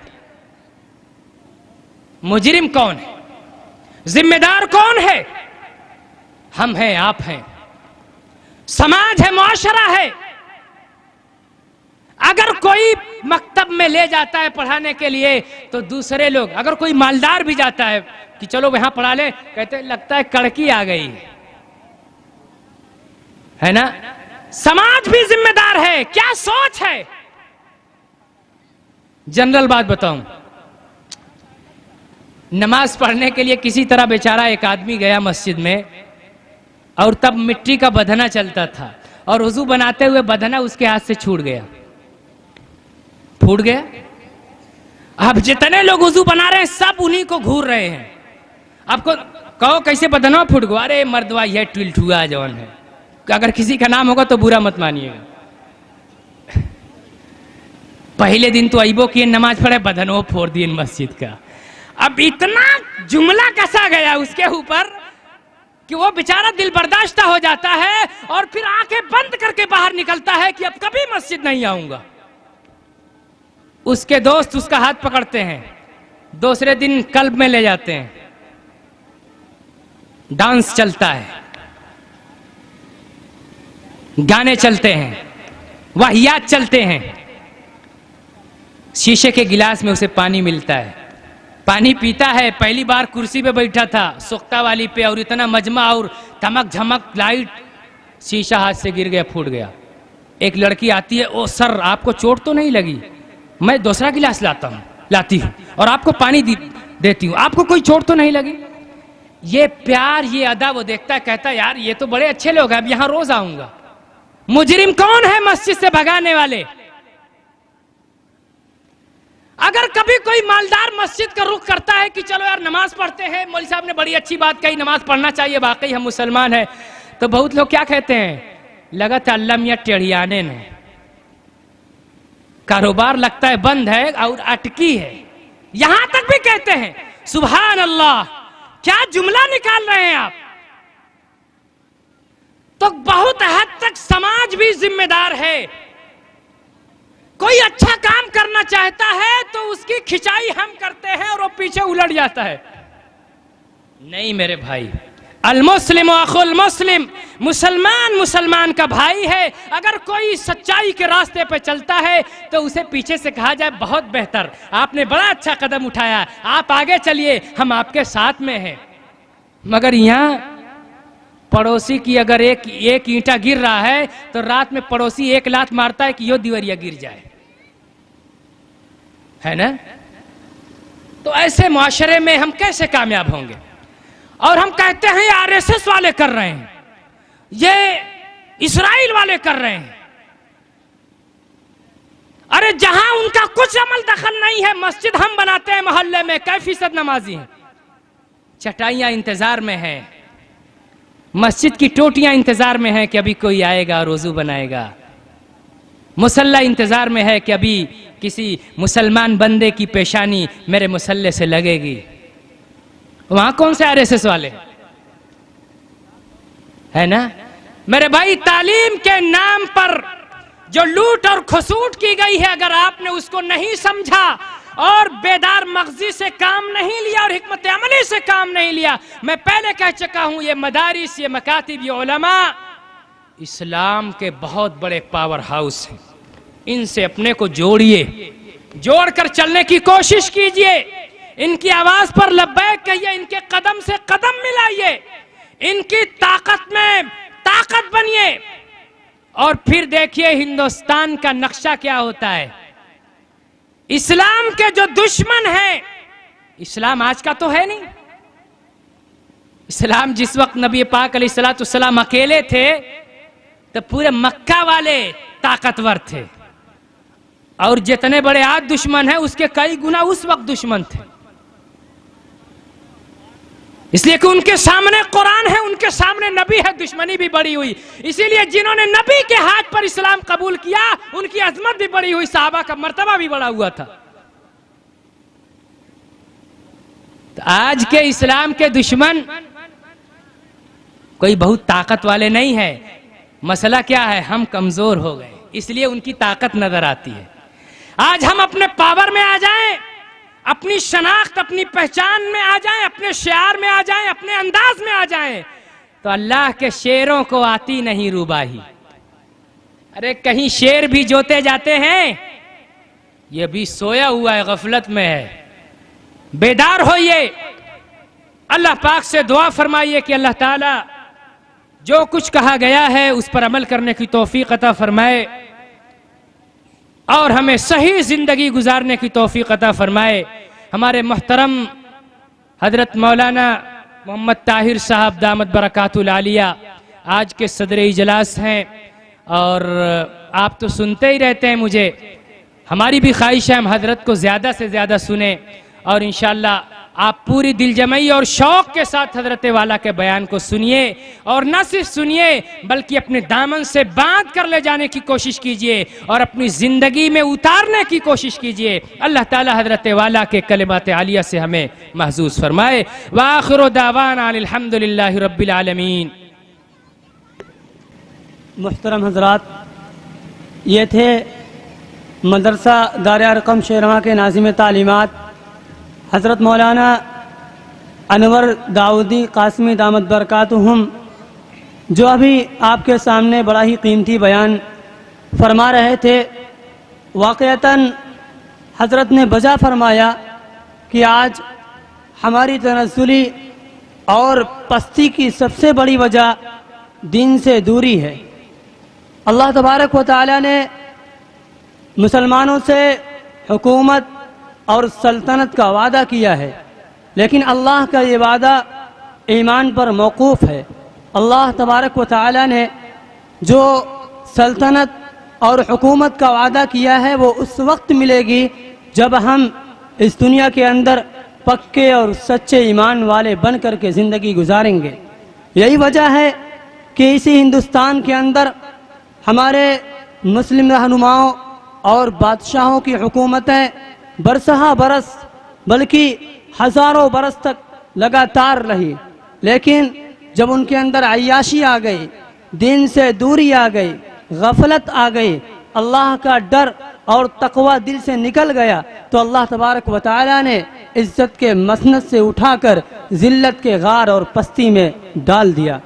मुजरिम कौन है? जिम्मेदार कौन है? हम हैं, आप हैं, समाज है, मुआशरा है। अगर कोई मकतब में ले जाता है पढ़ाने के लिए तो दूसरे लोग, अगर कोई मालदार भी जाता है कि चलो वहां पढ़ा ले, कहते लगता है कड़की आ गई है ना। समाज भी जिम्मेदार है। क्या सोच है? जनरल बात बताऊं, नमाज पढ़ने के लिए किसी तरह बेचारा एक आदमी गया मस्जिद में, और तब मिट्टी का बधना चलता था और वुजू बनाते हुए बधना उसके हाथ से छूट गया, फूट गया। अब जितने लोग वुजू बना रहे हैं सब उन्हीं को घूर रहे हैं। आपको कहो कैसे बधना फूट गया? अरे मर्दवा यह टिलठुआ जवान है। अगर किसी का नाम होगा तो बुरा मत मानिएगा। पहले दिन तो अइबो किए नमाज पढ़े, बधनो फोड़ दिए मस्जिद का। अब इतना जुमला कसा गया उसके ऊपर कि वो बेचारा दिल बर्दाश्त हो जाता है और फिर आंखें बंद करके बाहर निकलता है कि अब कभी मस्जिद नहीं आऊंगा। उसके दोस्त उसका हाथ पकड़ते हैं, दूसरे दिन क्लब में ले जाते हैं, डांस चलता है, गाने चलते हैं, वाहियात चलते हैं। शीशे के गिलास में उसे पानी मिलता है, पानी पीता है। पहली बार कुर्सी पे बैठा था सोख्ता वाली पे, और इतना मजमा और धमक झमक लाइट, शीशा हाथ से गिर गया, फूट गया। एक लड़की आती है, ओ सर आपको चोट तो नहीं लगी? मैं दूसरा गिलास लाती हूँ और आपको पानी देती हूँ, आपको कोई चोट तो नहीं लगी? ये प्यार, ये अदा वो देखता है, कहता है यार ये तो बड़े अच्छे लोग हैं, अब यहां रोज आऊंगा। मुजरिम कौन है मस्जिद से भगाने वाले? अगर कभी कोई मालदार मस्जिद का रुख करता है कि चलो यार नमाज पढ़ते हैं, मौलवी साहब ने बड़ी अच्छी बात कही, नमाज पढ़ना चाहिए, वाकई हम मुसलमान हैं, तो बहुत लोग क्या कहते हैं, लगा था अल्लाह मियां टेढ़ियाने ने, कारोबार लगता है बंद है और अटकी है। यहां तक भी कहते हैं। सुभान अल्लाह, क्या जुमला निकाल रहे हैं आप। तो बहुत हद तक समाज भी जिम्मेदार है। कोई अच्छा काम करना चाहता है तो उसकी खिंचाई हम करते हैं और वो पीछे उलट जाता है। नहीं मेरे भाई, अल मुस्लिम अखुल मुस्लिम, मुसलमान मुसलमान का भाई है। अगर कोई सच्चाई के रास्ते पे चलता है तो उसे पीछे से कहा जाए बहुत बेहतर, आपने बड़ा अच्छा कदम उठाया, आप आगे चलिए, हम आपके साथ में हैं। मगर यहां पड़ोसी की अगर एक ईंटा गिर रहा है तो रात में पड़ोसी एक लात मारता है कि यो दीवारिया गिर जाए, है ना? तो ऐसे मुआशरे में हम कैसे कामयाब होंगे? और हम कहते हैं ये आरएसएस वाले कर रहे हैं, ये इस्राइल वाले कर रहे हैं। अरे जहां उनका कुछ अमल दखल नहीं है, मस्जिद हम बनाते हैं मोहल्ले में, कै फीसद नमाजी हैं, चटाइयां इंतजार में हैं, मस्जिद की टोटियां इंतजार में हैं कि अभी कोई आएगा और वजू बनाएगा, मुसल्ला इंतजार में है कि अभी किसी मुसलमान बंदे की पेशानी मेरे मुसल्ले से लगेगी। वहां कौन से आरएसएस वाले है ना? मेरे भाई, तालीम के नाम पर जो लूट और खसूट की गई है, अगर आपने उसको नहीं समझा और बेदार मगजी से काम नहीं लिया और हिकमत अमली से काम नहीं लिया, मैं पहले कह चुका हूं, ये मदारिस, ये मकातिब, ये उलमा इस्लाम के बहुत बड़े पावर हाउस हैं। इनसे अपने को जोड़िए, जोड़कर चलने की कोशिश कीजिए, इनकी आवाज पर लब्बैक कहिए, इनके कदम से कदम मिलाइए, इनकी ताकत में ताकत बनिए, और फिर देखिए हिंदुस्तान का नक्शा क्या होता है। इस्लाम के जो दुश्मन हैं, इस्लाम आज का तो है नहीं। इस्लाम जिस वक्त नबी पाक अलैहिस्सलाम अकेले थे तो पूरे मक्का वाले ताकतवर थे, और जितने बड़े आज दुश्मन हैं उसके कई गुना उस वक्त दुश्मन थे। इसलिए कि उनके सामने कुरान है, उनके सामने नबी है, दुश्मनी भी बड़ी हुई। इसीलिए जिन्होंने नबी के हाथ पर इस्लाम कबूल किया उनकी अजमत भी बड़ी हुई, सहाबा का मर्तबा भी बड़ा हुआ था। तो आज के इस्लाम के दुश्मन कोई बहुत ताकत वाले नहीं है। मसला क्या है, हम कमजोर हो गए, इसलिए उनकी ताकत नजर आती है। आज हम अपने पावर में आ जाएं, अपनी शनाख्त, अपनी पहचान में आ जाएं, अपने शियार में आ जाएं, अपने अंदाज में आ जाएं, तो अल्लाह के शेरों को आती नहीं रूबाही। अरे कहीं शेर भी जोते जाते हैं, ये भी सोया हुआ है, गफलत में है। बेदार होइए, अल्लाह पाक से दुआ फरमाइए कि अल्लाह ताला जो कुछ कहा गया है उस पर अमल करने की तौफीक अता फरमाए और हमें सही जिंदगी गुजारने की तौफीक अता फरमाए। हमारे मोहतरम हजरत मौलाना मोहम्मद ताहिर साहब दामत बरकातुल आलिया आज के सदर इजलास हैं, और आप तो सुनते ही रहते हैं, मुझे हमारी भी ख्वाहिश है हम हजरत को ज़्यादा से ज़्यादा सुने, और इंशाअल्लाह आप पूरी दिलजमई और शौक के साथ हजरत वाला के बयान को सुनिए, और न सिर्फ सुनिए बल्कि अपने दामन से बांध कर ले जाने की कोशिश कीजिए और अपनी जिंदगी में उतारने की कोशिश कीजिए। अल्लाह ताला हजरत वाला के कलिमात आलिया से हमें महजूज फरमाए। व आखिरु दावाना अल्हम्दुलिल्लाहि रब्बिल आलमीन। मुहतरम हजरात, ये थे मदरसा दार अरकम शेरवा के नाज़िम तालीमात हज़रत मौलाना अनवर दाऊदी कासमी दामत बरकातुहुम, जो अभी आपके सामने बड़ा ही कीमती बयान फरमा रहे थे। वाक़यतन हज़रत ने बजा फरमाया कि आज हमारी तनज़्ज़ुली और पस्ती की सबसे बड़ी वजह दीन से दूरी है। अल्लाह तबारक व तआला ने मुसलमानों से हुकूमत और सल्तनत का वादा किया है, लेकिन अल्लाह का ये वादा ईमान पर मौकूफ़ है। अल्लाह तबारक व तआला ने जो सल्तनत और हुकूमत का वादा किया है वो उस वक्त मिलेगी जब हम इस दुनिया के अंदर पक्के और सच्चे ईमान वाले बन कर के ज़िंदगी गुजारेंगे। यही वजह है कि इसी हिंदुस्तान के अंदर हमारे मुस्लिम रहनुमाओं और बादशाहों की हुकूमतें बरसहा बरस बल्कि हज़ारों बरस तक लगातार रही, लेकिन जब उनके अंदर अय्याशी आ गई, दीन से दूरी आ गई, गफलत आ गई, अल्लाह का डर और तकवा दिल से निकल गया, तो अल्लाह तबारक व तआला ने इज्जत के मसनद से उठाकर ज़िल्लत के गार और पस्ती में डाल दिया।